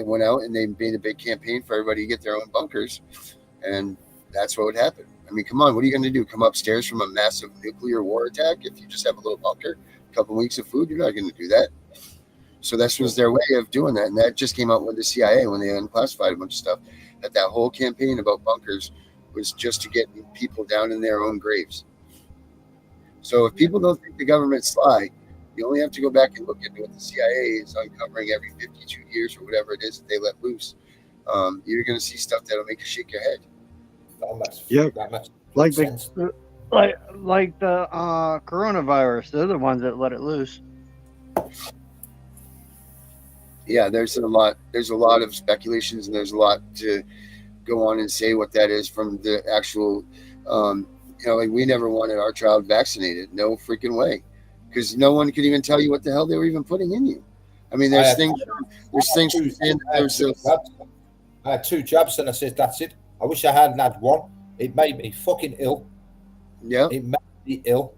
went out and they made a big campaign for everybody to get their own bunkers, and that's what would happen. I mean, come on, what are you going to do? Come upstairs from a massive nuclear war attack if you just have a little bunker, a couple weeks of food? You're not going to do that. So this was their way of doing that, and that just came out with the CIA when they unclassified a bunch of stuff. That whole campaign about bunkers was just to get people down in their own graves. So if people don't think the government's sly, you only have to go back and look into what the CIA is uncovering every 52 years or whatever it is that they let loose. You're going to see stuff that'll make you shake your head. That makes Like sense. like the coronavirus. They're the ones that let it loose. Yeah, there's a lot of speculations, and there's a lot to go on and say what that is from the actual like we never wanted our child vaccinated. No freaking way. Because no one could even tell you what the hell they were even putting in you. I mean, there's things I had 2 jabs and I said, that's it. I wish I hadn't had one. It made me fucking ill. Yeah. It made me ill.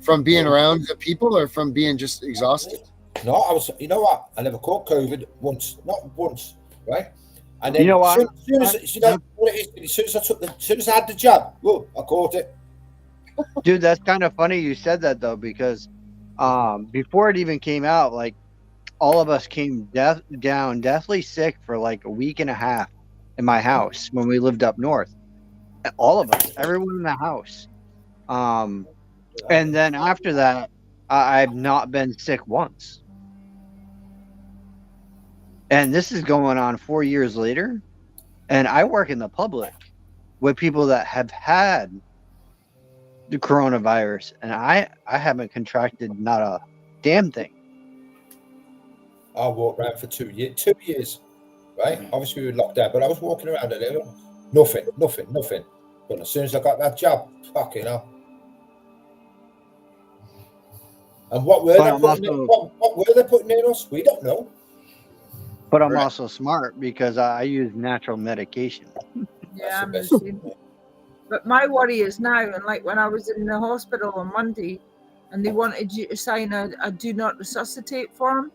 From being around the people or from being just exhausted? No, I was, you know what? I never caught COVID once. Not once, right? And then You know what? As soon as I had the jab, I caught it. Dude, that's kind of funny you said that though, because before it even came out, like all of us came down deathly sick for like a week and a half in my house when we lived up north. All of us, everyone in the house. And then after that, I've not been sick once. And this is going on 4 years later. And I work in the public with people that have had the coronavirus, and I haven't contracted not a damn thing. I walked around for 2 years. 2 years, right? Obviously, we were locked down, but I was walking around and there, nothing. But as soon as I got that jab, fucking hell. And what were they putting in us? We don't know. But I'm also smart because I use natural medication. Yeah, I'm the same. But my worry is now, and like when I was in the hospital on Monday, and they wanted you to sign a do not resuscitate form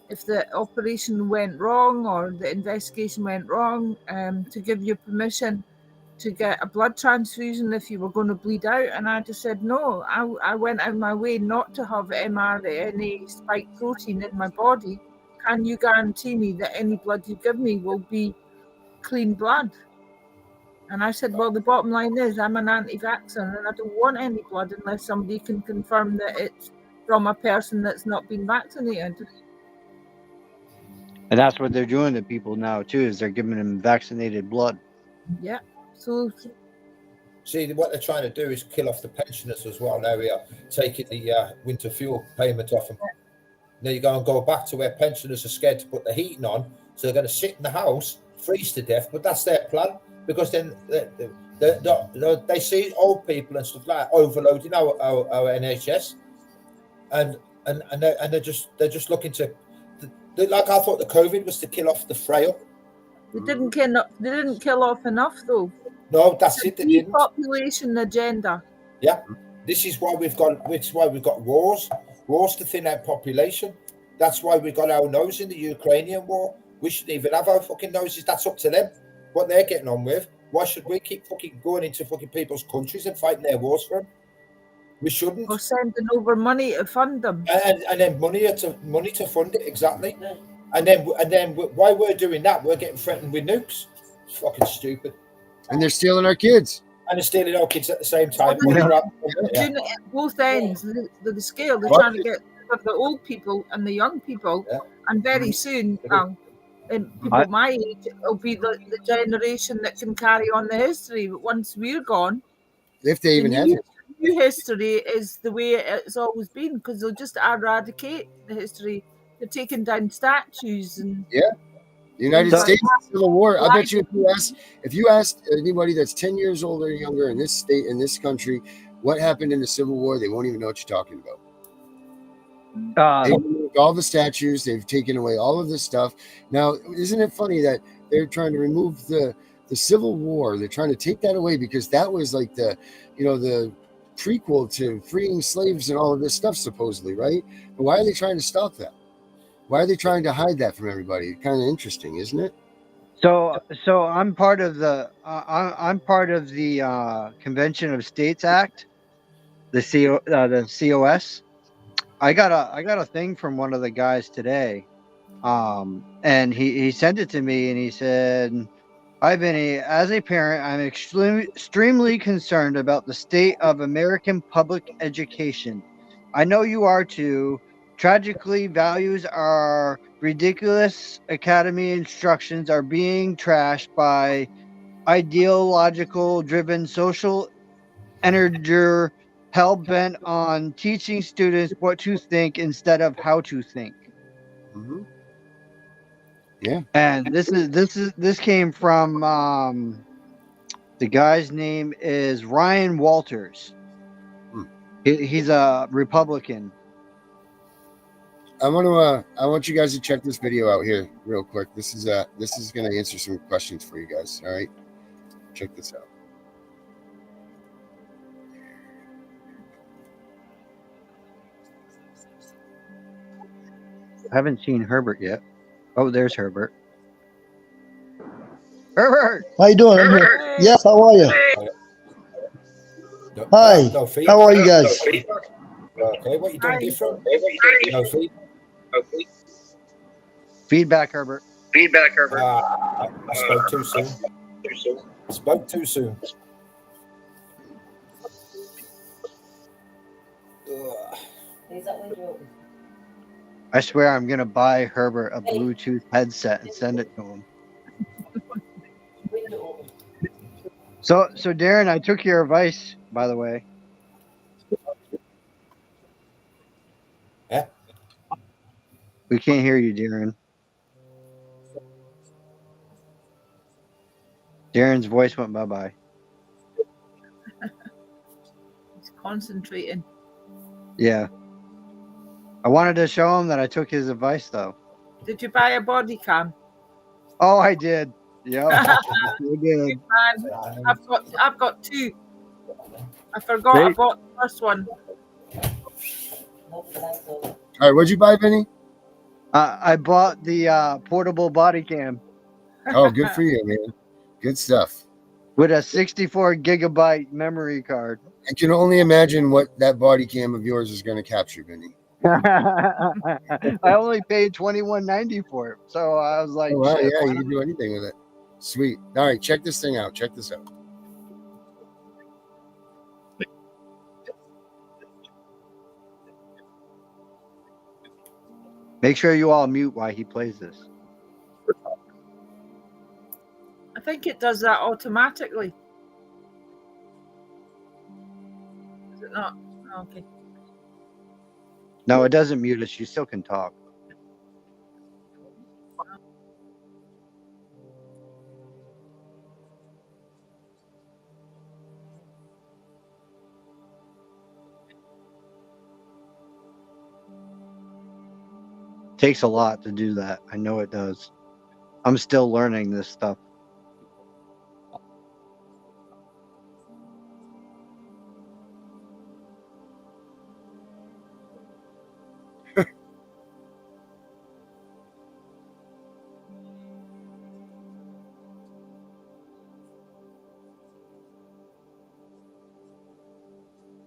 if the operation went wrong or the investigation went wrong, to give you permission to get a blood transfusion if you were going to bleed out. And I just said no. I went out of my way not to have mRNA spike protein in my body. Can you guarantee me that any blood you give me will be clean blood? And I said, well, the bottom line is I'm an anti-vaxxer and I don't want any blood unless somebody can confirm that it's from a person that's not been vaccinated. And that's what they're doing to people now, too, is they're giving them vaccinated blood. Yeah. So, see, what they're trying to do is kill off the pensioners as well. Now we are taking the winter fuel payment off them. Now you go back to where pensioners are scared to put the heating on, so they're going to sit in the house, freeze to death. But that's their plan, because then they see old people and stuff like that overloading our NHS, and they're just looking to, like I thought the COVID was to kill off the frail. They didn't kill off enough though. No, that's it. They didn't. Depopulation agenda. Yeah, this is why we've got wars to thin out population. That's why we got our nose in the Ukrainian war. We shouldn't even have our fucking noses. That's up to them, what they're getting on with. Why should we keep fucking going into fucking people's countries and fighting their wars for them? We shouldn't. Or sending over money to fund them. And then money to fund it, exactly. And then while we're doing that, we're getting threatened with nukes. It's fucking stupid. And they're stealing our kids. And they're stealing our kids at the same time. Well, Yeah. doing it at both ends of the scale. They're What? trying to get the old people and the young people, Yeah. and very soon, and people my age will be the generation that can carry on the history. But once we're gone, If they even have it. new history is the way it's always been, because they'll just eradicate the history. They're taking down statues and Yeah. The United things like States that. Civil War. I bet you if you asked anybody that's 10 years older or younger in this state, in this country, what happened in the Civil War, they won't even know what you're talking about. They've removed all the statues, they've taken away all of this stuff. Now, isn't it funny that they're trying to remove the Civil War? They're trying to take that away because that was like the prequel to freeing slaves and all of this stuff, supposedly, right? But why are they trying to stop that? Why are they trying to hide that from everybody? Kind of interesting, isn't it? So I'm part of the Convention of States Act, the COS. I got a thing from one of the guys today, and he sent it to me, and he said, "Hi, Vinny. As a parent, I'm extremely concerned about the state of American public education. I know you are too. Tragically, values are ridiculous. Academy instructions are being trashed by ideological driven social energy hell bent on teaching students what to think instead of how to think." Mm-hmm. Yeah. And this came from the guy's name is Ryan Walters. He's a Republican. I want you guys to check this video out here real quick. This is going to answer some questions for you guys. All right, check this out. I haven't seen Herbert yet. Oh, there's Herbert. Herbert, how you doing? I'm here. Yes, how are you? Hi, how are you guys? Okay, what you doing different? No feed. Feedback, Herbert. I spoke too soon. Spoke too soon. I swear I'm gonna buy Herbert a Bluetooth headset and send it to him. So Darren, I took your advice, by the way. Yeah. We can't hear you, Darren. Darren's voice went bye-bye. He's concentrating. Yeah. I wanted to show him that I took his advice, though. Did you buy a body cam? Oh, I did. Yeah, we did. I've got two. I forgot I bought the first one. All right, what'd you buy, Vinny? I bought the portable body cam. Oh, good for you, man. Good stuff. With a 64 gigabyte memory card. I can only imagine what that body cam of yours is going to capture, Vinny. I only paid $21.90 for it, so I was like, oh, wow, shit, yeah, you can do anything with it. Sweet. All right, check this thing out. Check this out. Make sure you all mute while he plays this. I think it does that automatically. Is it not? Oh, okay. No, it doesn't mute us. You still can talk. Takes a lot to do that. I know it does. I'm still learning this stuff.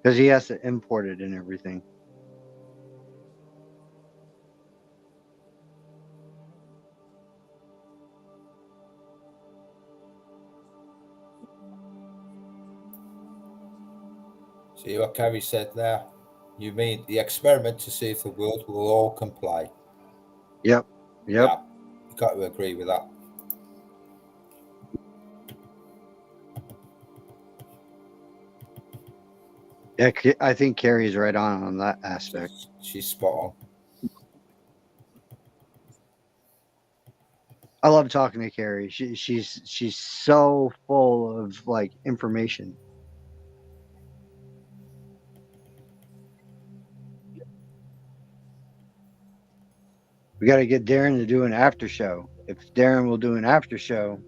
Because he has to import it and everything. See what Kerry said there? You mean the experiment to see if the world will all comply? Yep. Yeah, you got to agree with that. Yeah, I think Carrie's right on that aspect. She's spot on. I love talking to Carrie. She's so full of like information. We got to get Darren to do an after show. If Darren will do an after show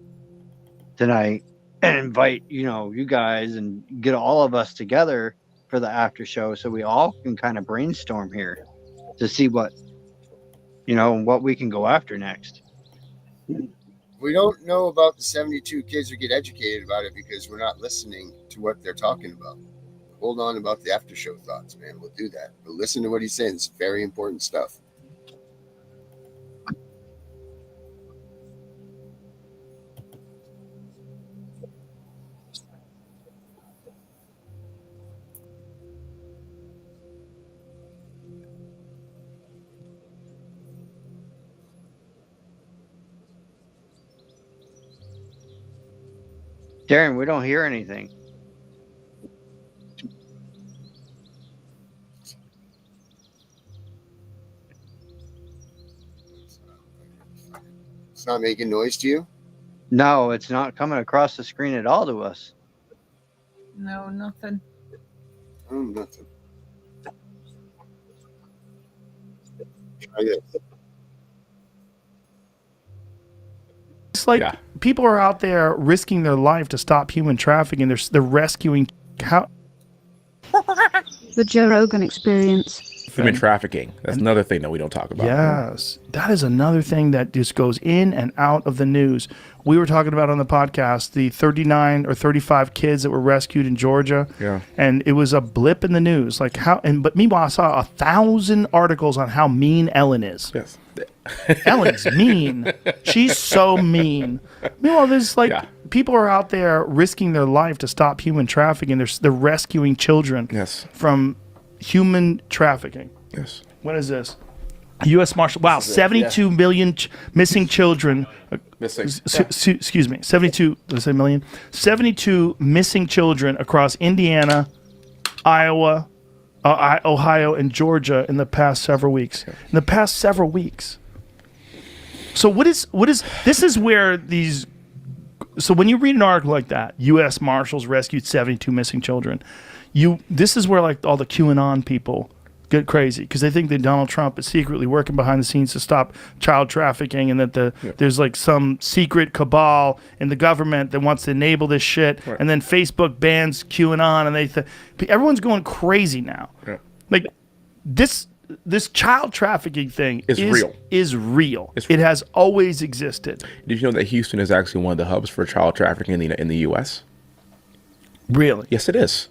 tonight and invite, you guys and get all of us together for the after show so we all can kind of brainstorm here to see what we can go after next. We don't know about the 72 kids who get educated about it because we're not listening to what they're talking about. Hold on about the after show thoughts, man. We'll do that. But listen to what he's saying. It's very important stuff. Darren, we don't hear anything. It's not making noise to you? No, it's not coming across the screen at all to us. No, nothing. Oh, nothing. Try this. It's like people are out there risking their life to stop human trafficking. They're rescuing the Joe Rogan Experience. Human trafficking. That's another thing that we don't talk about. Yes. That is another thing that just goes in and out of the news. We were talking about on the podcast the 39 or 35 kids that were rescued in Georgia. Yeah. And it was a blip in the news. But meanwhile, I saw 1,000 articles on how mean Ellen is. Yes. Ellen's mean. She's so mean. Meanwhile, there's people are out there risking their life to stop human trafficking. They're rescuing children from human trafficking. Yes. What is this? U.S. Marshal. Wow, 72 million missing children. Missing. Excuse me. 72. Did I say million? 72 missing children across Indiana, Iowa, Ohio, and Georgia in the past several weeks. In the past several weeks. So what is this is where these. So when you read an article like that, U.S. Marshals rescued 72 missing children. This is where all the QAnon people get crazy because they think that Donald Trump is secretly working behind the scenes to stop child trafficking and that there's some secret cabal in the government that wants to enable this shit. Right. And then Facebook bans QAnon and everyone's going crazy now. Yeah. This child trafficking thing is real. It has always existed. Did you know that Houston is actually one of the hubs for child trafficking in the U.S.? Really? Yes, it is.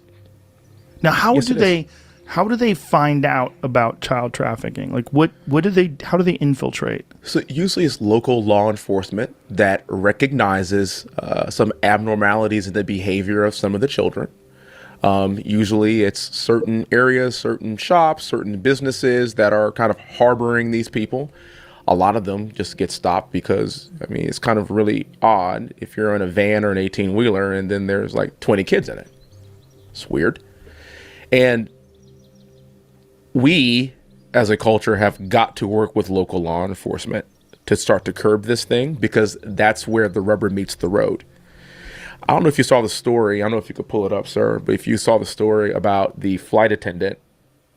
Now, how do they find out about child trafficking? How do they infiltrate? So usually it's local law enforcement that recognizes some abnormalities in the behavior of some of the children. Usually it's certain areas, certain shops, certain businesses that are kind of harboring these people. A lot of them just get stopped because, it's kind of really odd if you're in a van or an 18-wheeler and then there's 20 kids in it. It's weird. And we, as a culture, have got to work with local law enforcement to start to curb this thing because that's where the rubber meets the road. I don't know if you saw the story. I don't know if you could pull it up, sir, but if you saw the story about the flight attendant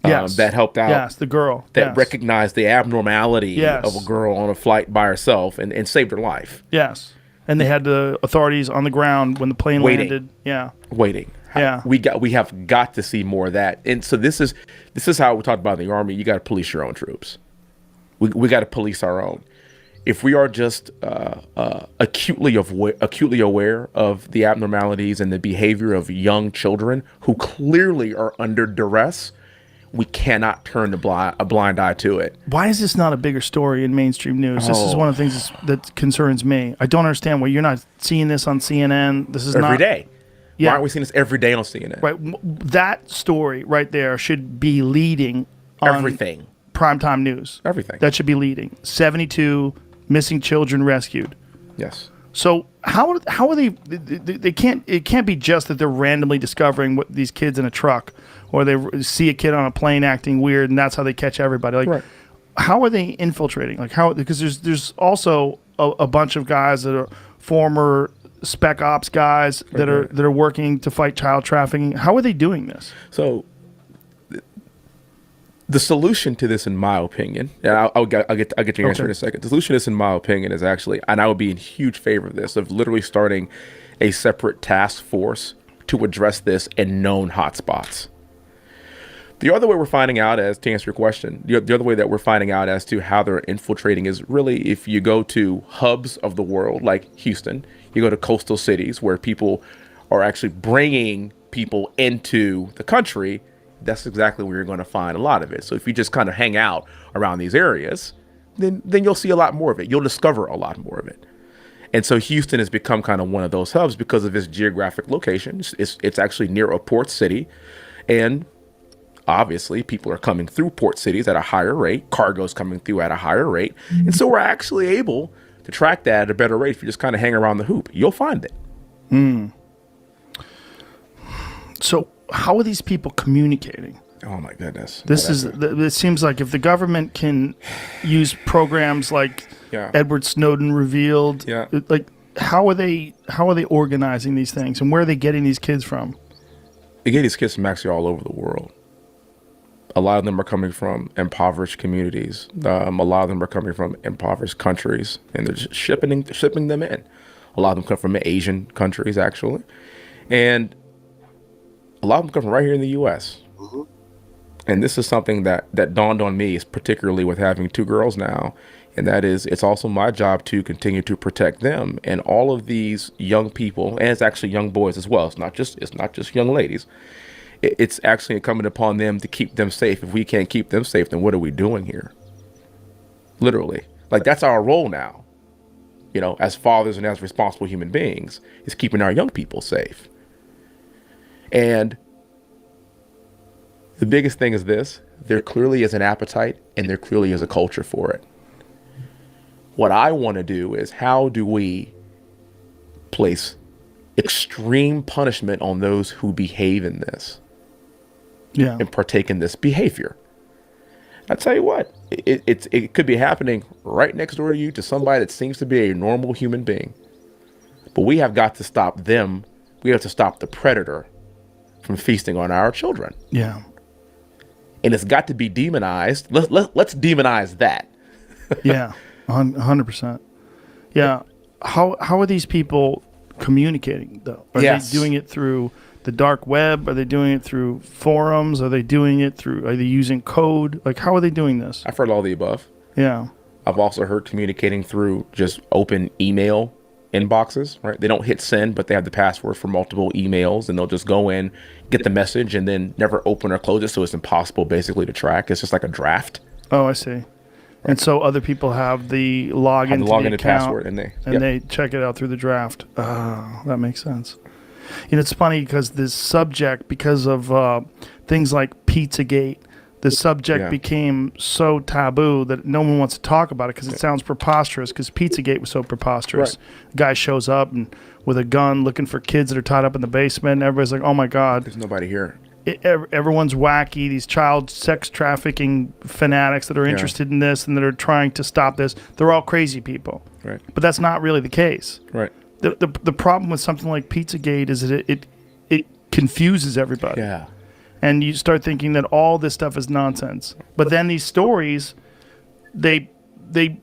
that helped out. Yes, the girl. That recognized the abnormality of a girl on a flight by herself and saved her life. Yes. And they had the authorities on the ground when the plane landed. Yeah. Waiting. Yeah. We have got to see more of that. And so this is how we talk about in the Army. You got to police your own troops. We got to police our own. If we are just acutely aware of the abnormalities and the behavior of young children who clearly are under duress, we cannot turn a blind eye to it. Why is this not a bigger story in mainstream news? This is one of the things that concerns me. I don't understand why you're not seeing this on CNN. This is every day. Yeah. Why aren't we seeing this every day on CNN? Right. That story right there should be leading on Everything. primetime news. Everything. That should be leading. 72 missing children rescued. Yes. So how are they can't, it can't be just that they're randomly discovering what these kids in a truck, or they see a kid on a plane acting weird and that's how they catch everybody. Like, right. How are they infiltrating? Like, how, because there's also a bunch of guys that are former spec ops guys that are working to fight child trafficking. How are they doing this? So the solution to this, in my opinion, and I'll get your answer in a second. The solution to this, in my opinion, is actually, and I would be in huge favor of this, of literally starting a separate task force to address this in known hotspots. The other way we're finding out, as to answer your question, the other way that we're finding out as to how they're infiltrating is really if you go to hubs of the world, like Houston, you go to coastal cities where people are actually bringing people into the country. That's exactly where you're going to find a lot of it. So if you just kind of hang out around these areas, then you'll see a lot more of it. You'll discover a lot more of it. And so Houston has become kind of one of those hubs because of its geographic location. It's actually near a port city, and obviously people are coming through port cities at a higher rate. Cargo's coming through at a higher rate. And so we're actually able to track that at a better rate if you just kind of hang around the hoop. You'll find it. So how are these people communicating? Oh my goodness. It seems like if the government can use programs like Edward Snowden revealed, like how are they organizing these things, and where are they getting these kids from? They get these kids from actually all over the world. A lot of them are coming from impoverished communities. A lot of them are coming from impoverished countries, and they're just shipping them in. A lot of them come from Asian countries, actually, and a lot of them come from right here in the U.S. Mm-hmm. And this is something that dawned on me, particularly with having two girls now, and that is it's also my job to continue to protect them and all of these young people, and it's actually young boys as well. It's not just young ladies. It's actually incumbent upon them to keep them safe. If we can't keep them safe, then what are we doing here? Literally. Like, that's our role now, as fathers and as responsible human beings, is keeping our young people safe. And the biggest thing is this: there clearly is an appetite and there clearly is a culture for it. What I want to do is, how do we place extreme punishment on those who behave in this? And partake in this behavior. I tell you what, it could be happening right next door to you, to somebody that seems to be a normal human being. But we have got to stop them. We have to stop the predator from feasting on our children. Yeah. And it's got to be demonized. Let's demonize that. Yeah, 100%. Yeah. How are these people communicating, though? Are they doing it through the dark web? Are they doing it through forums? Are they using code? Like, how are they doing this? I've heard all the above. Yeah. I've also heard communicating through just open email inboxes, right? They don't hit send, but they have the password for multiple emails, and they'll just go in, get the message, and then never open or close it, so it's impossible basically to track. It's just like a draft. Oh, I see. And so other people have the login, to the account, password, and they check it out through the draft. Oh, that makes sense. It's funny because this subject, because of things like Pizzagate, the subject became so taboo that no one wants to talk about it because it sounds preposterous, because Pizzagate was so preposterous. Right. Guy shows up and with a gun looking for kids that are tied up in the basement, and everybody's like, oh my God. There's nobody here. Everyone's wacky. These child sex trafficking fanatics that are interested in this and that are trying to stop this, they're all crazy people. Right. But that's not really the case. Right. The problem with something like Pizzagate is that it confuses everybody. Yeah. And you start thinking that all this stuff is nonsense. But then these stories, they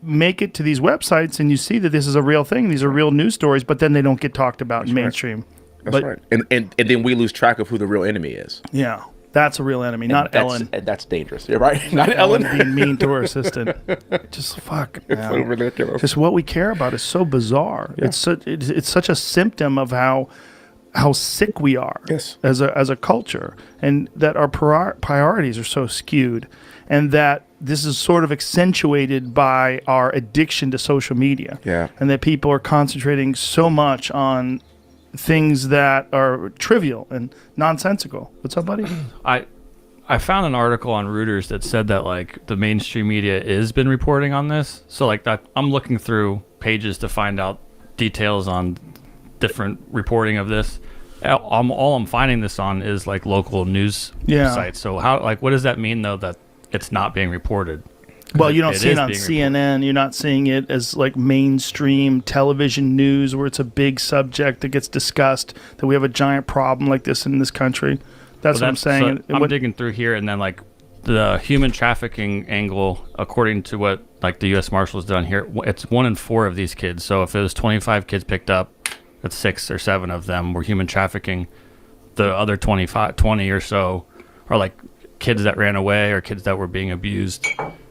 make it to these websites, and you see that this is a real thing. These are real news stories, but then they don't get talked about in mainstream. That's right. And then we lose track of who the real enemy is. Yeah. That's a real enemy, not Ellen. That's dangerous. You're right. Not Ellen being mean to her assistant. Just fuck. It's so ridiculous. Just what we care about is so bizarre. Yeah. It's such a symptom of how sick we are as a culture, and that our priorities are so skewed, and that this is sort of accentuated by our addiction to social media. Yeah. And that people are concentrating so much on things that are trivial and nonsensical. What's up, buddy? I found an article on Reuters that said that like the mainstream media has been reporting on this. So like that, I'm looking through pages to find out details on different reporting of this. All I'm finding this on is like local news sites. So how, like, what does that mean though that it's not being reported? Well, you don't see it on CNN. You're not seeing it as like mainstream television news where it's a big subject that gets discussed, that we have a giant problem like this in this country. That's what I'm saying. So I'm digging through here, and then like the human trafficking angle, according to what like the U.S. Marshals done here, it's 1 in 4 of these kids. So if it was 25 kids picked up, that's 6 or 7 of them were human trafficking. The other 20 or so are like kids that ran away or kids that were being abused.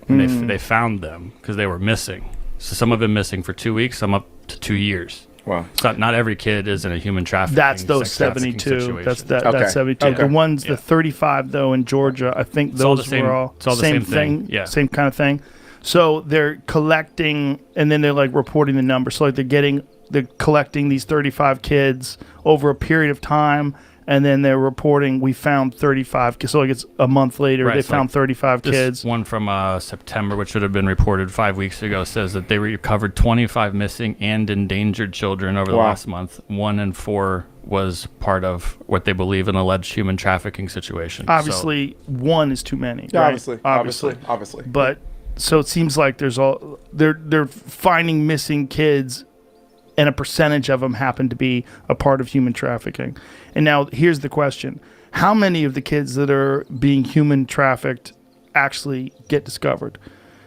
And they found them because they were missing. So some have been missing for 2 weeks, some up to 2 years. Wow. So not every kid is in a human trafficking. That's those 72. That's 72. Okay. The ones, the 35 though in Georgia, I think those were all the same thing. Yeah. Same kind of thing. So they're collecting, and then they're like reporting the numbers. So like they're collecting these 35 kids over a period of time, and then they're reporting we found 35 kids. So like it's a month later, they found 35 kids. This one from September, which should have been reported 5 weeks ago, says that they recovered 25 missing and endangered children over the last month. 1 in 4 was part of what they believe an alleged human trafficking situation. Obviously, 1 is too many. Yeah, right? obviously. But so it seems like they're finding missing kids, and a percentage of them happen to be a part of human trafficking. And now here's the question. How many of the kids that are being human trafficked actually get discovered?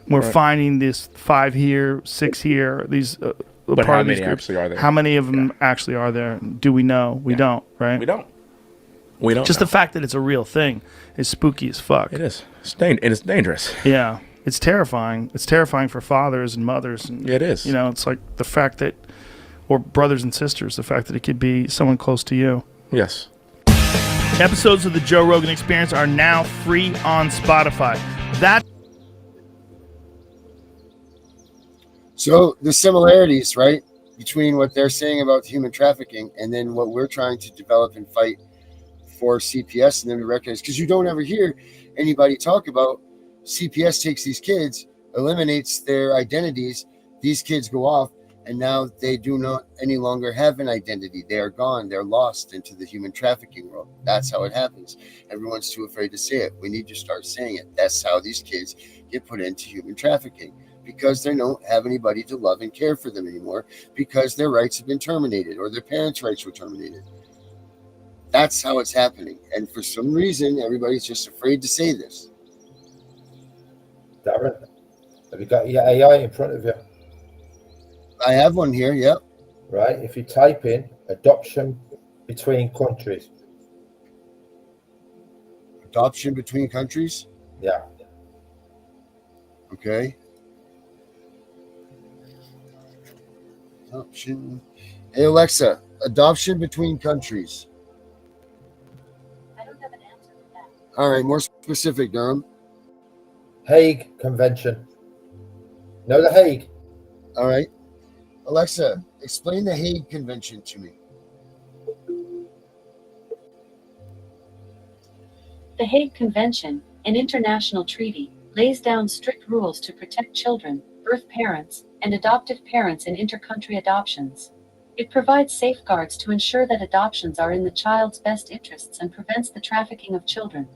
We're finding this 5 here, 6 here, these but how many actually are there? How many of them actually are there? Do we know? We don't, right? We don't Just know. the fact that it's a real thing is spooky as fuck. It is. It's dangerous. Yeah. It's terrifying. It's terrifying for fathers and mothers. And, it is. You know, it's like the fact that, or brothers and sisters, the fact that it could be someone close to you. Yes. Episodes of the Joe Rogan Experience are now free on Spotify. So the similarities, right, between what they're saying about human trafficking and then what we're trying to develop and fight for CPS and them to recognize, because you don't ever hear anybody talk about CPS takes these kids, eliminates their identities, these kids go off, and now they do not any longer have an identity. They are gone. They're lost into the human trafficking world. That's how it happens. Everyone's too afraid to say it. We need to start saying it. That's how these kids get put into human trafficking, because they don't have anybody to love and care for them anymore, because their rights have been terminated or their parents' rights were terminated. That's how it's happening. And for some reason, everybody's just afraid to say this. Darren, have you got your AI in front of you? I have one here, yep. Right, if you type in adoption between countries. Adoption between countries? Yeah. Okay. Adoption. Hey, Alexa, adoption between countries. I don't have an answer for that. All right, more specific, Durham. Hague Convention. Know the Hague? All right. Alexa, explain the Hague Convention to me. The Hague Convention, an international treaty, lays down strict rules to protect children, birth parents, and adoptive parents in intercountry adoptions. It provides safeguards to ensure that adoptions are in the child's best interests and prevents the trafficking of children.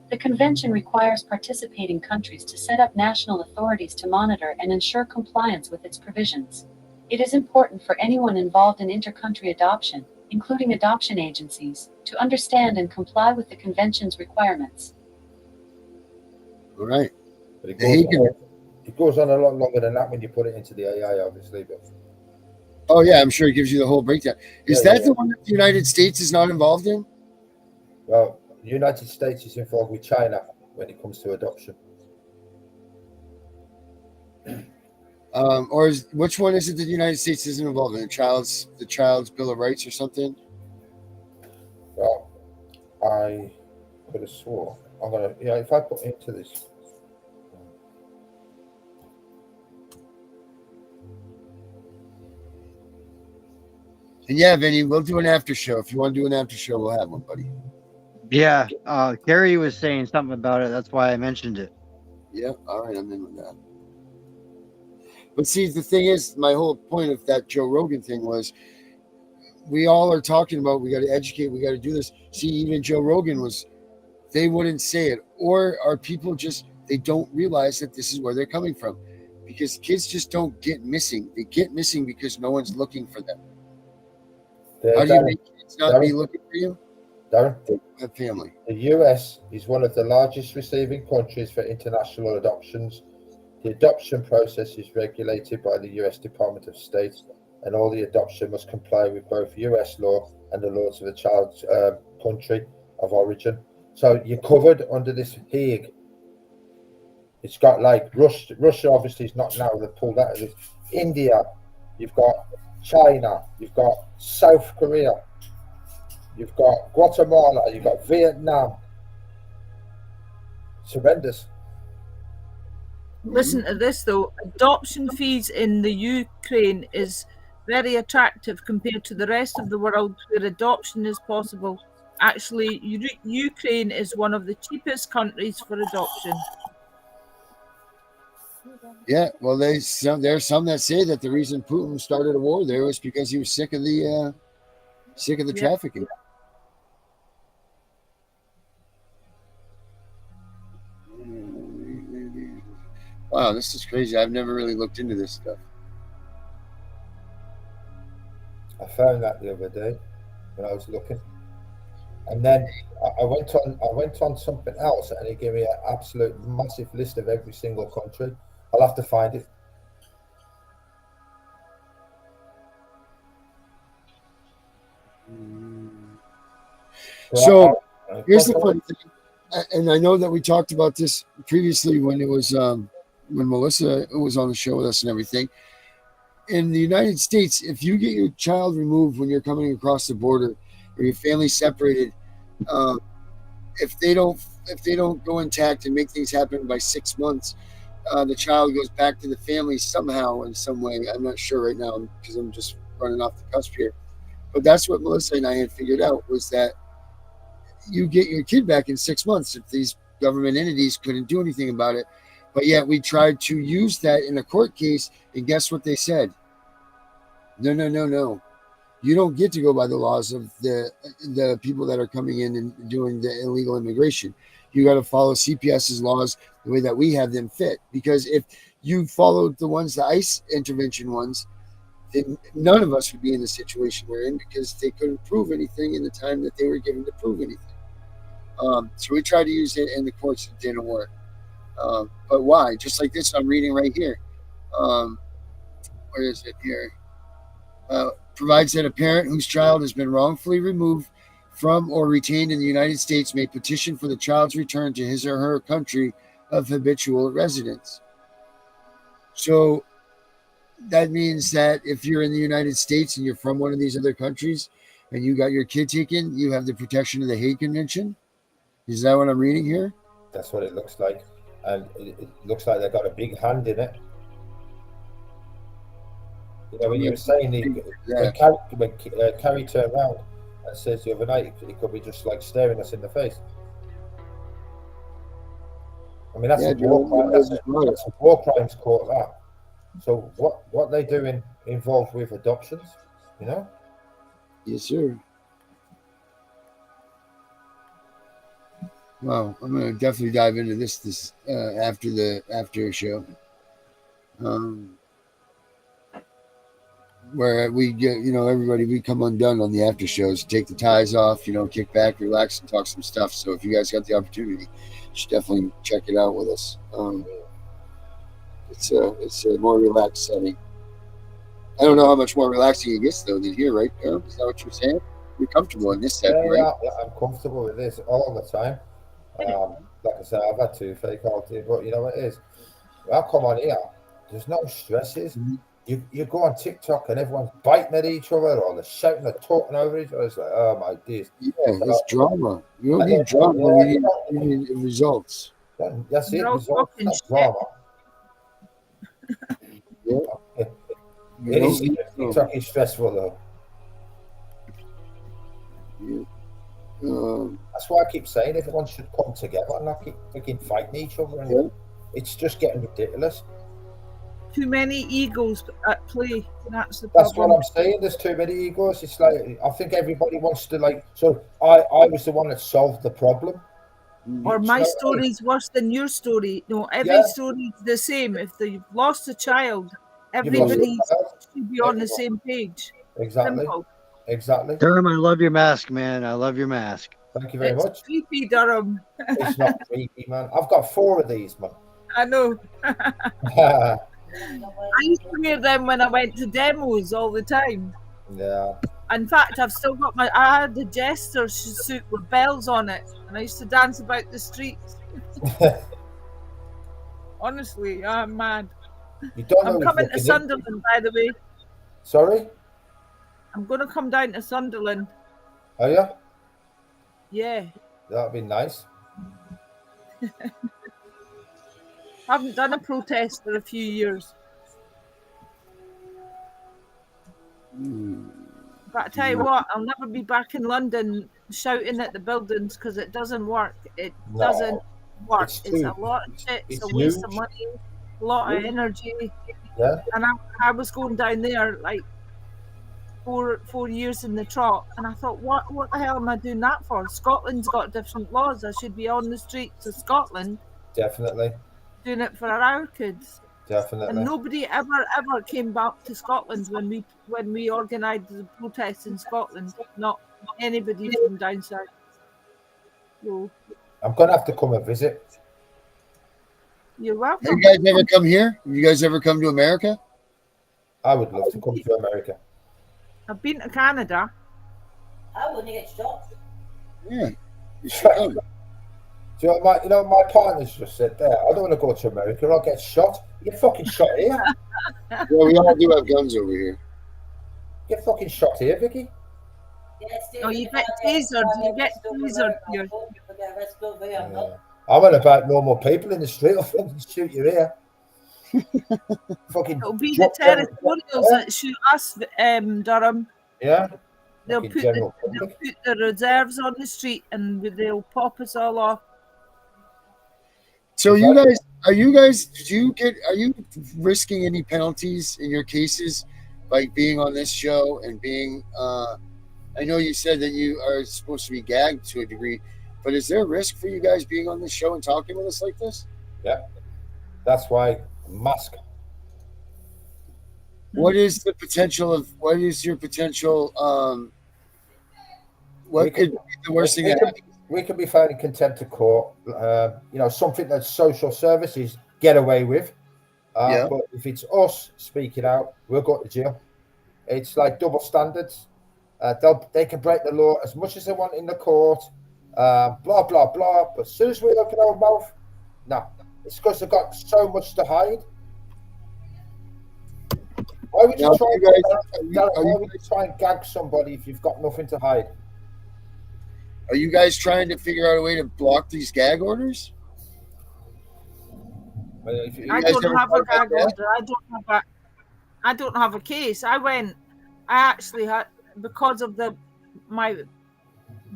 The convention requires participating countries to set up national authorities to monitor and ensure compliance with its provisions. It is important for anyone involved in intercountry adoption, including adoption agencies, to understand and comply with the convention's requirements. All right. But it goes on a lot longer than that when you put it into the AI, obviously. But oh, yeah, I'm sure it gives you the whole breakdown. Is that the one that the United States is not involved in? Well, the United States is involved with China when it comes to adoption. Or which one is it that the United States isn't involved in? The child's Bill of Rights or something? Well, I could have swore. If I put into this. And yeah, Vinny, we'll do an after show. If you want to do an after show, we'll have one, buddy. Yeah, Gary was saying something about it. That's why I mentioned it. Yeah, all right, I'm in with that. But see, the thing is, my whole point of that Joe Rogan thing was we all are talking about we got to educate, we got to do this. See, even Joe Rogan they wouldn't say it. Or are people just, they don't realize that this is where they're coming from? Because kids just don't get missing. They get missing because no one's looking for them. How do you make kids not be looking for you? Darren, a family. The US is one of the largest receiving countries for international adoptions. The adoption process is regulated by the US Department of State, and all the adoption must comply with both US law and the laws of the child's country of origin. So you're covered under this Hague. It's got like Russia obviously is not now, they've pulled out of this. India, you've got China, you've got South Korea, you've got Guatemala, you've got Vietnam. It's horrendous. Listen to this though. Adoption fees in the Ukraine is very attractive compared to the rest of the world where adoption is possible. Actually, Ukraine is one of the cheapest countries for adoption. Yeah, well, there's some that say that the reason Putin started a war there was because he was sick of the trafficking. Wow, this is crazy. I've never really looked into this stuff. I found that the other day when I was looking, and then I went on something else, and it gave me an absolute massive list of every single country. I'll have to find it. So here's the funny thing, and I know that we talked about this previously when it was when Melissa was on the show with us and everything. In the United States, if you get your child removed when you're coming across the border or your family separated, if they don't go intact and make things happen by 6 months, the child goes back to the family somehow in some way. I'm not sure right now because I'm just running off the cusp here. But that's what Melissa and I had figured out, was that you get your kid back in 6 months if these government entities couldn't do anything about it. But yet we tried to use that in a court case, and guess what they said? No. You don't get to go by the laws of the people that are coming in and doing the illegal immigration. You got to follow CPS's laws the way that we have them fit. Because if you followed the ICE intervention ones, then none of us would be in the situation we're in, because they couldn't prove anything in the time that they were given to prove anything. So we tried to use it in the courts. It didn't work. But why? Just like this, I'm reading right here. Where is it here? Provides that a parent whose child has been wrongfully removed from or retained in the United States may petition for the child's return to his or her country of habitual residence. So that means that if you're in the United States and you're from one of these other countries and you got your kid taken, you have the protection of the Hague Convention. Is that what I'm reading here? That's what it looks like. And it looks like they've got a big hand in it. You know, when you were saying when Carrie turned around and says the other night, it could be just like staring us in the face. I mean, that's a war crimes court, that. So what they doing involved with adoptions, you know? Yes, sir. Wow, I'm going to definitely dive into this after the after show. Where we get, everybody, we come undone on the after shows, take the ties off, kick back, relax, and talk some stuff. So if you guys got the opportunity, you should definitely check it out with us. It's a more relaxed setting. I don't know how much more relaxing it gets though than here, right? Is that what you're saying? You're comfortable in this setting, right? Yeah, I'm comfortable with this all the time. Like I said, I've had toothache all day, but you know what it is? When I come on here, there's no stresses. Mm-hmm. You go on TikTok and everyone's biting at each other, or they're shouting or talking over each other. It's like, oh my days. Yeah, it's drama. You don't need drama. You need results. That's it. Results, not drama. Yeah. TikTok is stressful though. That's why I keep saying everyone should come together and not keep freaking fighting each other. And it's just getting ridiculous. Too many egos at play. That's the That's problem. what I'm saying. There's too many egos. It's like I think everybody wants to like. So I was the one that solved the problem. Or my story's worse than your story. No, every story's the same. If they've lost a child, everybody should be on the same page. Exactly. Simple. Exactly. Durham, I love your mask, man. I love your mask. Thank you very much. Creepy, Durham. It's not creepy, man. I've got 4 of these, man. I know. I used to wear them when I went to demos all the time. Yeah. In fact, I've still got I had a jester suit with bells on it, and I used to dance about the streets. Honestly, I'm mad. You don't know I'm coming to Sunderland, by the way. Sorry? I'm going to come down to Sunderland. Are you? Yeah. That'd be nice. I haven't done a protest for a few years. But I tell you what, I'll never be back in London shouting at the buildings because it doesn't work. It doesn't work. It's a lot of shit. It's a waste of money, a lot of energy. Yeah. And I was going down there like 4 years in the trot, and I thought, what the hell am I doing that for? Scotland's got different laws. I should be on the streets of Scotland. Definitely. Doing it for our kids. Definitely. And nobody ever came back to Scotland when we organised the protests in Scotland. Not anybody from down south. So, I'm gonna have to come and visit. You're welcome. Have you guys ever come here? Have you guys ever come to America? I would love to come to America. I've been to Canada. I wouldn't get shot. Yeah. You should come. Do you know my partner's just said there, I don't want to go to America, I'll get shot. You get fucking shot here. Well, we all do have guns over here. Get fucking shot here, Vicky. Oh, you get tasered. You get tasered here. Yeah. I'm on about normal people in the street. I'll fucking shoot you here. Fucking It'll be the territorials that shoot us, Durham. Yeah. They'll put the reserves on the street and they'll pop us all off. So are you risking any penalties in your cases by being on this show and being I know you said that you are supposed to be gagged to a degree, but is there a risk for you guys being on this show and talking with us like this? Yeah. That's why mask. What is your potential what could be the worst thing that happens? We could be found in contempt of court. Something that social services get away with. But if it's us speaking out, we'll go to jail. It's like double standards. They can break the law as much as they want in the court. Blah blah blah. But as soon as we open our mouth, no, it's because they've got so much to hide. Why would you try and gag somebody if you've got nothing to hide? Are you guys trying to figure out a way to block these gag orders? I don't have a gag order. I don't have a case. I actually had, because of my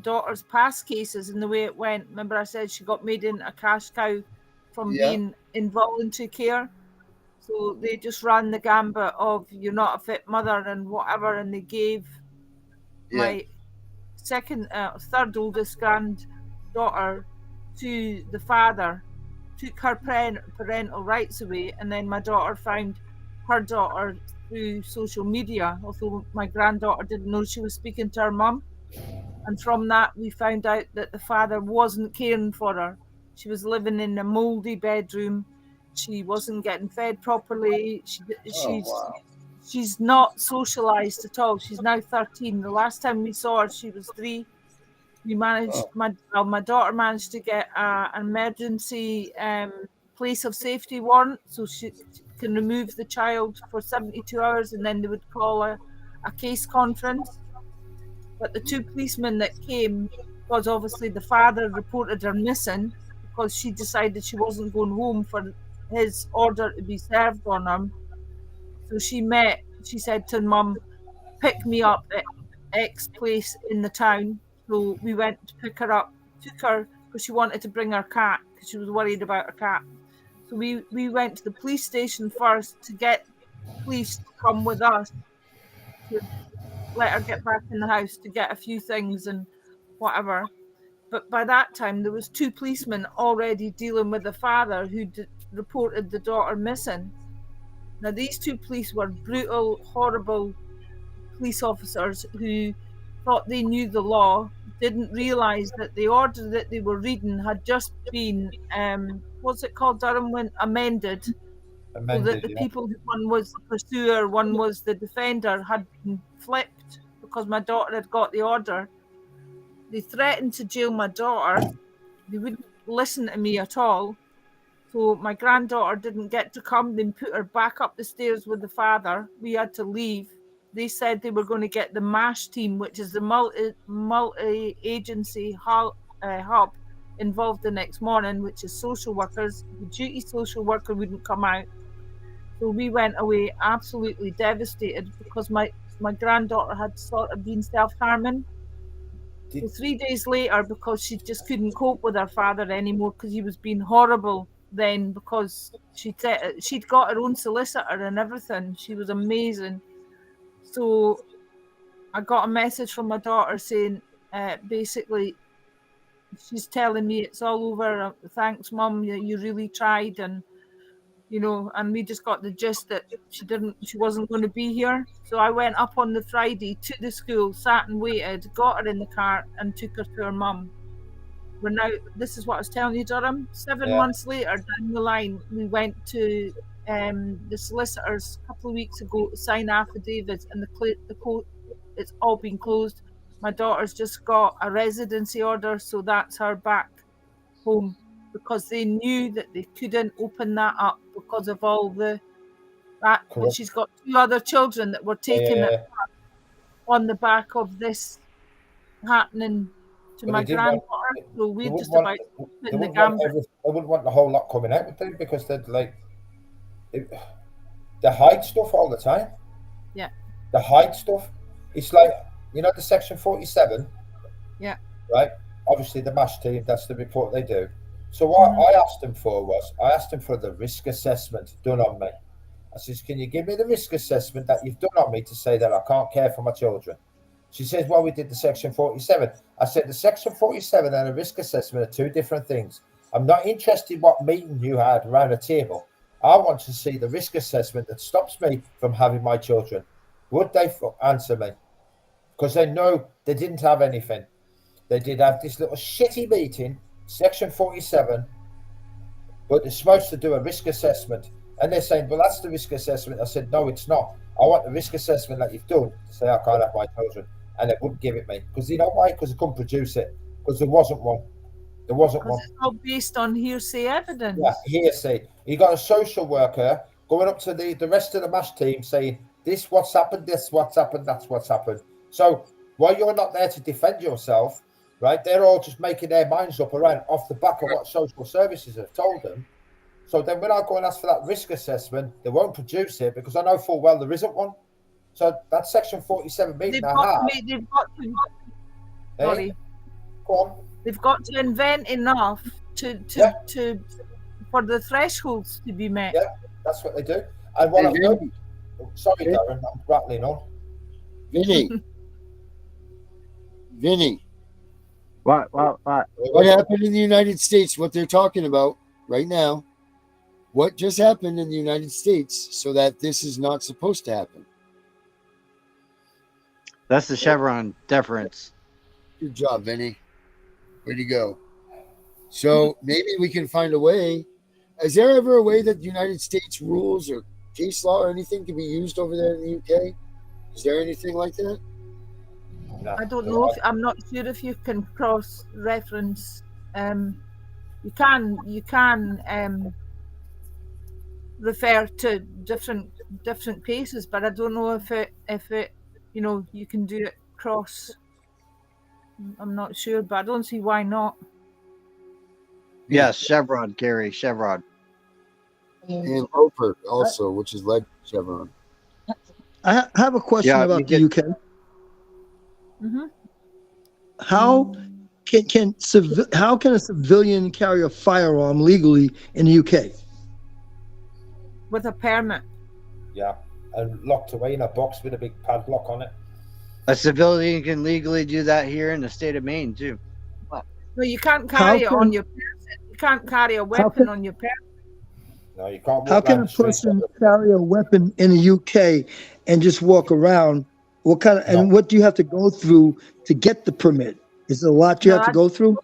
daughter's past cases and the way it went. Remember, I said she got made into a cash cow from being in voluntary care. So they just ran the gambit of you're not a fit mother and whatever, and they gave my third oldest granddaughter to the father, took her parental rights away, and then my daughter found her daughter through social media, although my granddaughter didn't know she was speaking to her mum. And from that, we found out that the father wasn't caring for her. She was living in a mouldy bedroom. She wasn't getting fed properly. She's not socialized at all. She's now 13. The last time we saw her, she was 3. We managed, my daughter managed to get an emergency place of safety warrant, so she can remove the child for 72 hours, and then they would call a case conference. But the 2 policemen that came, because obviously the father reported her missing, because she decided she wasn't going home for his order to be served on him. So she said to Mum, pick me up at X place in the town. So we went to pick her up, took her because she wanted to bring her cat because she was worried about her cat. So we went to the police station first to get police to come with us to let her get back in the house to get a few things and whatever. But by that time, there was 2 policemen already dealing with the father who reported the daughter missing. Now, these 2 police were brutal, horrible police officers who thought they knew the law, didn't realise that the order that they were reading had just been, what's it called, Durham, when amended. So that the people, one was the pursuer, one was the defender, had been flipped because my daughter had got the order. They threatened to jail my daughter. They wouldn't listen to me at all. So my granddaughter didn't get to come. They put her back up the stairs with the father. We had to leave. They said they were going to get the MASH team, which is the multi-agency hub involved the next morning, which is social workers. The duty social worker wouldn't come out. So we went away absolutely devastated because my granddaughter had sort of been self-harming. So 3 days later, because she just couldn't cope with her father anymore because he was being horrible then, because she'd got her own solicitor and everything. She was amazing. So I got a message from my daughter saying, basically, she's telling me it's all over. Thanks, Mum. You really tried. And, and we just got the gist that she wasn't going to be here. So I went up on the Friday to the school, sat and waited, got her in the car and took her to her mum. We're now, this is what I was telling you, Durham. 7 months later, down the line, we went to the solicitors a couple of weeks ago to sign affidavits, and it's all been closed. My daughter's just got a residency order, so that's her back home, because they knew that they couldn't open that up because of all that. But she's got 2 other children that were taken on the back of this happening to my granddaughter. So we're just about putting the gamble. They wouldn't want the whole lot coming out with them because they'd they hide stuff all the time. Yeah. They hide stuff. It's like, the Section 47. Yeah. Right? Obviously, the MASH team, that's the report they do. So what I asked them for the risk assessment done on me. I says, can you give me the risk assessment that you've done on me to say that I can't care for my children? She says, well, we did the Section 47. I said, the Section 47 and a risk assessment are 2 different things. I'm not interested in what meeting you had around a table. I want to see the risk assessment that stops me from having my children. Would they answer me? Because they know they didn't have anything. They did have this little shitty meeting, Section 47, but they're supposed to do a risk assessment. And they're saying, well, that's the risk assessment. I said, no, it's not. I want the risk assessment that you've done to say I can't have my children. And they wouldn't give it me. Because you know why? Because they couldn't produce it. Because there wasn't one. There wasn't one. It's all based on hearsay evidence. Yeah, hearsay. You got a social worker going up to the rest of the MASH team saying, this what's happened, this what's happened, that's what's happened. So while you're not there to defend yourself, right, they're all just making their minds up around off the back of what social services have told them. So then when I go and ask for that risk assessment, they won't produce it because I know full well there isn't one. So that Section 47 meeting They've got to invent enough to for the thresholds to be met. Yeah, that's what they do. And what I've done, sorry, Darren, I'm rattling on. Vinny. What happened in the United States? What they're talking about right now? What just happened in the United States so that this is not supposed to happen? That's the Chevron deference. Good job, Vinny. Way to go. So maybe we can find a way. Is there ever a way that the United States rules or case law or anything can be used over there in the UK? Is there anything like that? I don't know. I'm not sure if you can cross-reference. You can refer to different cases, but I don't know if it you can do it cross. I'm not sure, but I don't see why not. Yes, Chevron, Gary, Chevron. And Roper also, which is like Chevron. I have a question about the UK. Mm-hmm. how can a civilian carry a firearm legally in the UK? With a permit. Yeah, and locked away in a box with a big padlock on it. A civilian can legally do that here in the state of Maine too. What? No, you can't carry it on your person. You can't carry a weapon on your person. No, you can't. How can a person carry a weapon in the UK and just walk around? What do you have to go through to get the permit? Is there a lot you have to go through?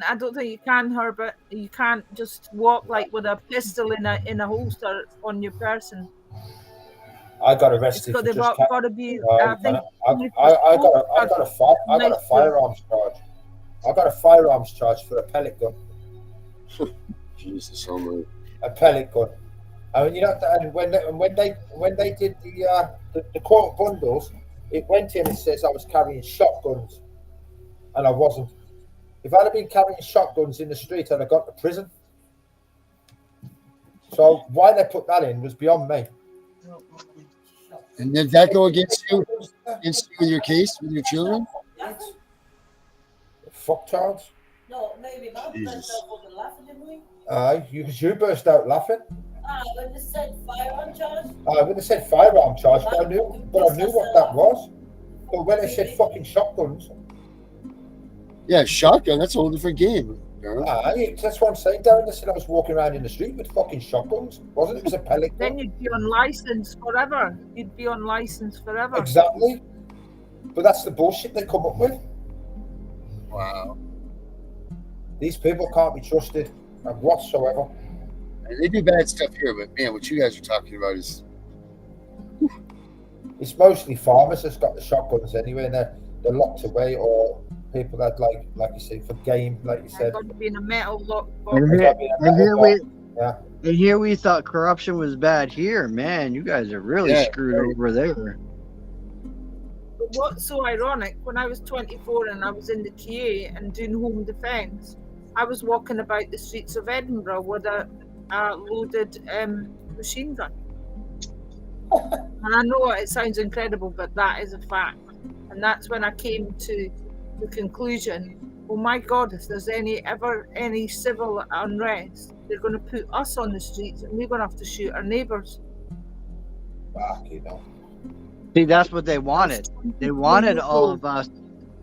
I don't think you can, Herbert. You can't just walk like with a pistol in a holster on your person. I got arrested. They've got to be. I got a firearms charge. I got a firearms charge for a pellet gun. Jesus, Almighty. A pellet gun. I mean, you know, and when they did the court bundles, it went in and says I was carrying shotguns, and I wasn't. If I'd have been carrying shotguns in the street, I'd have got to prison. So why they put that in was beyond me. And did that go against you with your case with your children? Fuck charge. No, maybe not. That's not laughing, didn't we? You burst out laughing. When they said firearm charge? When they said firearm charge, but I knew what that was. But when they said fucking shotguns. Yeah, shotgun, that's a whole different game. That's what I'm saying, Darren. They said I was walking around in the street with fucking shotguns. Wasn't it? It was a pellet gun. Then you'd be on license forever. You'd be on license forever. Exactly. But that's the bullshit they come up with. Wow. These people can't be trusted whatsoever. And they do bad stuff here, but man, what you guys are talking about is... It's mostly farmers that's got the shotguns anyway, and they're locked away, or people that like you say, for game, like you said. Got to be in a metal lock. And here we thought corruption was bad. Here, man, you guys are really screwed over there. But what's so ironic, when I was 24 and I was in the TA and doing home defence, I was walking about the streets of Edinburgh with a loaded machine gun. And I know it sounds incredible, but that is a fact. And that's when I came to the conclusion, oh my God, if there's ever any civil unrest, they're going to put us on the streets and we're going to have to shoot our neighbours. See, that's what they wanted. They wanted all of us.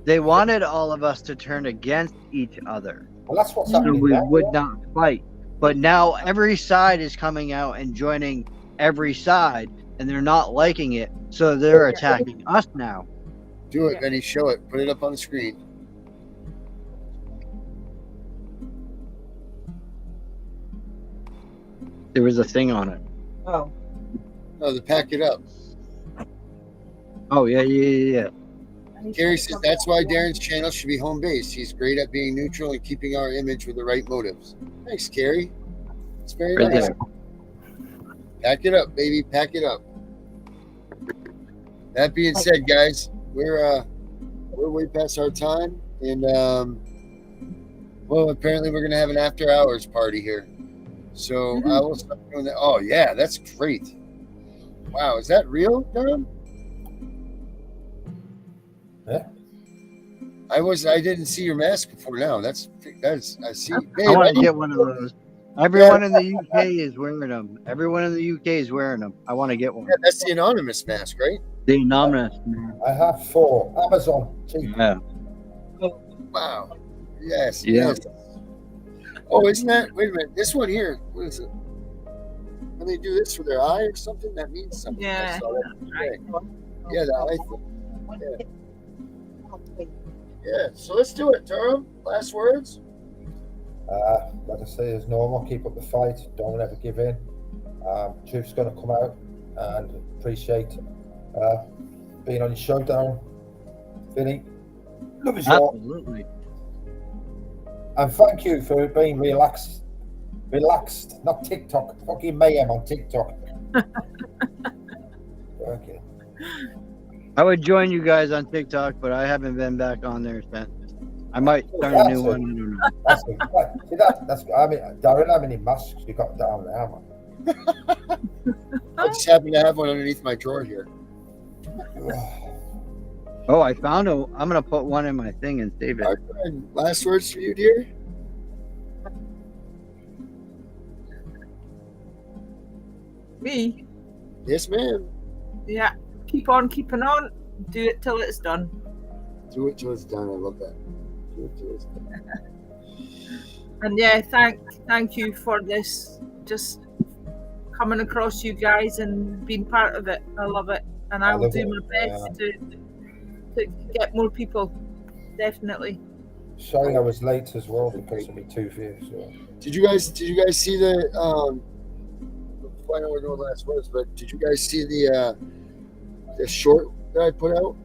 They wanted all of us to turn against each other. Well, that's what's so happening. We would not fight. But now every side is coming out and joining every side, and they're not liking it, so they're attacking us now. Do it, Benny. Show it. Put it up on the screen. There was a thing on it. Oh. No, to pack it up. Oh, yeah. Gary says that's why Darren's channel should be home based. He's great at being neutral and keeping our image with the right motives. Thanks, Gary. It's very nice. Pack it up, baby. Pack it up. That being said, guys, we're way past our time, and well, apparently we're gonna have an after hours party here. So I will start doing that. Oh yeah, that's great. Wow, is that real, Durham? Yeah. I didn't see your mask before now. That's I see. Hey, I want to get one of those. Everyone in the UK is wearing them. Everyone in the UK is wearing them. I want to get one. Yeah, that's the anonymous mask, right? The anonymous. I have 4. Amazon. Yeah. Wow. Yes. Yeah. Yes. Oh, isn't that? Wait a minute. This one here. What is it? When they do this for their eye or something, that means something. Yeah. I saw that today. Yeah, the eye thing. Yeah. Yeah, so let's do it, Durham. Last words. Like I say, as normal, keep up the fight. Don't ever give in. Truth's going to come out, and appreciate being on your show, Darren. Vinny, love you all. Absolutely. And thank you for being relaxed, not TikTok. Fucking mayhem on TikTok. Okay. I would join you guys on TikTok, but I haven't been back on there since. I might start a new one. I don't know. That's it. See, that's. I mean, Darren, how many masks you got down there, man? I just happen to have one underneath my drawer here. Oh, I found a. I'm gonna put one in my thing and save it. All right, last words for you, dear. Me? Yes, ma'am. Yeah. Keep on keeping on. Do it till it's done. Do it till it's done. I love that. Do it till it's done. And yeah, thank you for this. Just coming across you guys and being part of it. I love it, and I will do my best to get more people. Definitely. Sorry I was late as well because of my tooth here. So. Did you guys see the I know we're doing last words, but did you guys see the short that I put out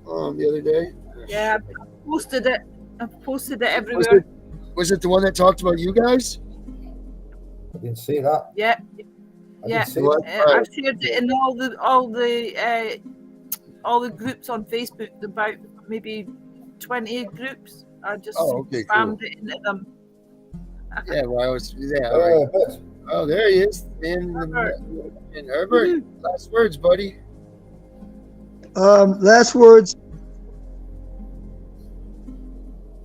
the other day? Yeah, I posted it. I've posted it everywhere. Was it the one that talked about you guys? I didn't see that. Yeah, yeah. I've shared it in all the groups on Facebook. About maybe 20 groups. I just spammed it into them. Yeah, well, I was right. Oh, there he is. And Herbert, last words, buddy. Last words.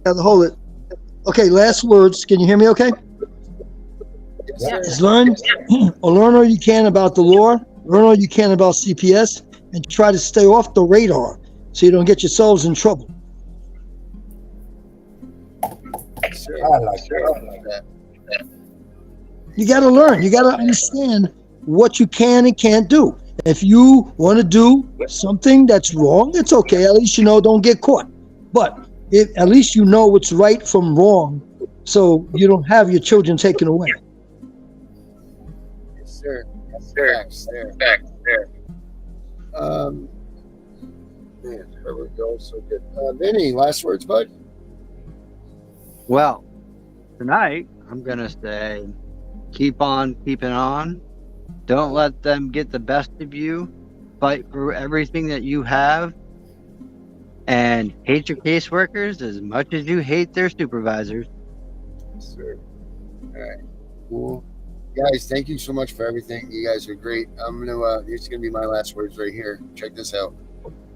Hold it. Okay, last words. Can you hear me okay? Yes, learn all you can about the law, learn all you can about CPS, and try to stay off the radar so you don't get yourselves in trouble. I like that. You got to learn. You got to understand what you can and can't do. If you want to do something that's wrong, it's okay. At least you know, don't get caught. But at least you know what's right from wrong, so you don't have your children taken away. Yes, sir. Facts there. Man, Herbert goes so good. Vinny, last words, bud. Well, tonight I'm gonna say, keep on keeping on. Don't let them get the best of you. Fight for everything that you have. And hate your caseworkers as much as you hate their supervisors. Yes, sir. All right. Cool. Guys, thank you so much for everything. You guys are great. It's gonna be my last words right here. Check this out.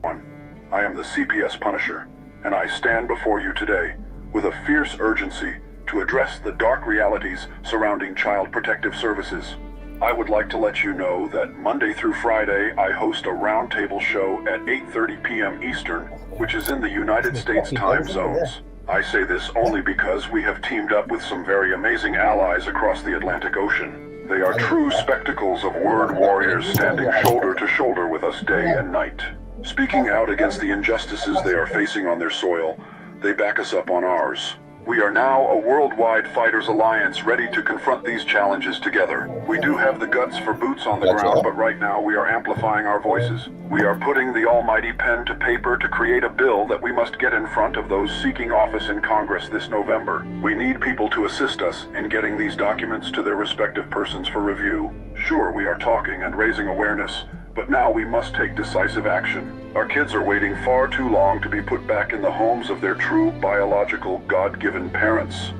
I am the CPS Punisher, and I stand before you today with a fierce urgency to address the dark realities surrounding Child Protective Services. I would like to let you know that Monday through Friday, I host a roundtable show at 8:30 p.m. Eastern, which is in the United States time zones. I say this only because we have teamed up with some very amazing allies across the Atlantic Ocean. They are true spectacles of word warriors standing shoulder to shoulder with us day and night. Speaking out against the injustices they are facing on their soil, they back us up on ours. We are now a worldwide fighters alliance ready to confront these challenges together. We do have the guts for boots on the ground, but right now we are amplifying our voices. We are putting the almighty pen to paper to create a bill that we must get in front of those seeking office in Congress this November. We need people to assist us in getting these documents to their respective persons for review. Sure, we are talking and raising awareness, but now we must take decisive action. Our kids are waiting far too long to be put back in the homes of their true biological God-given parents.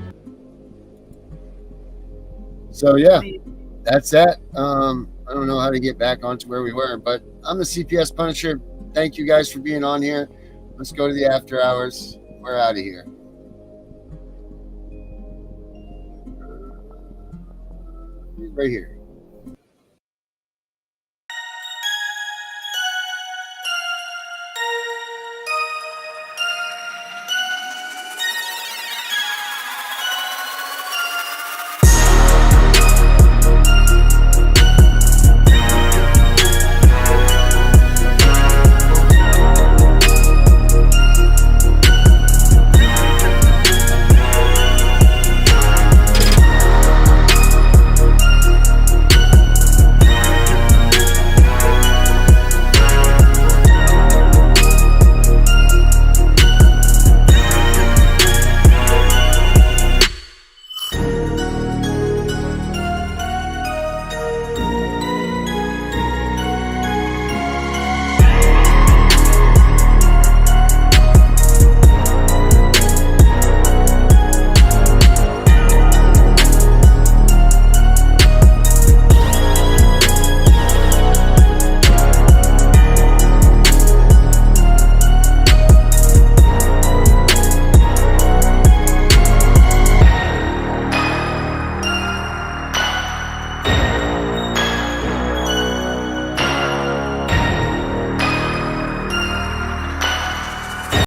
So yeah, that's that. I don't know how to get back onto where we were, but I'm the CPS Punisher. Thank you guys for being on here. Let's go to the after hours. We're out of here. Right here.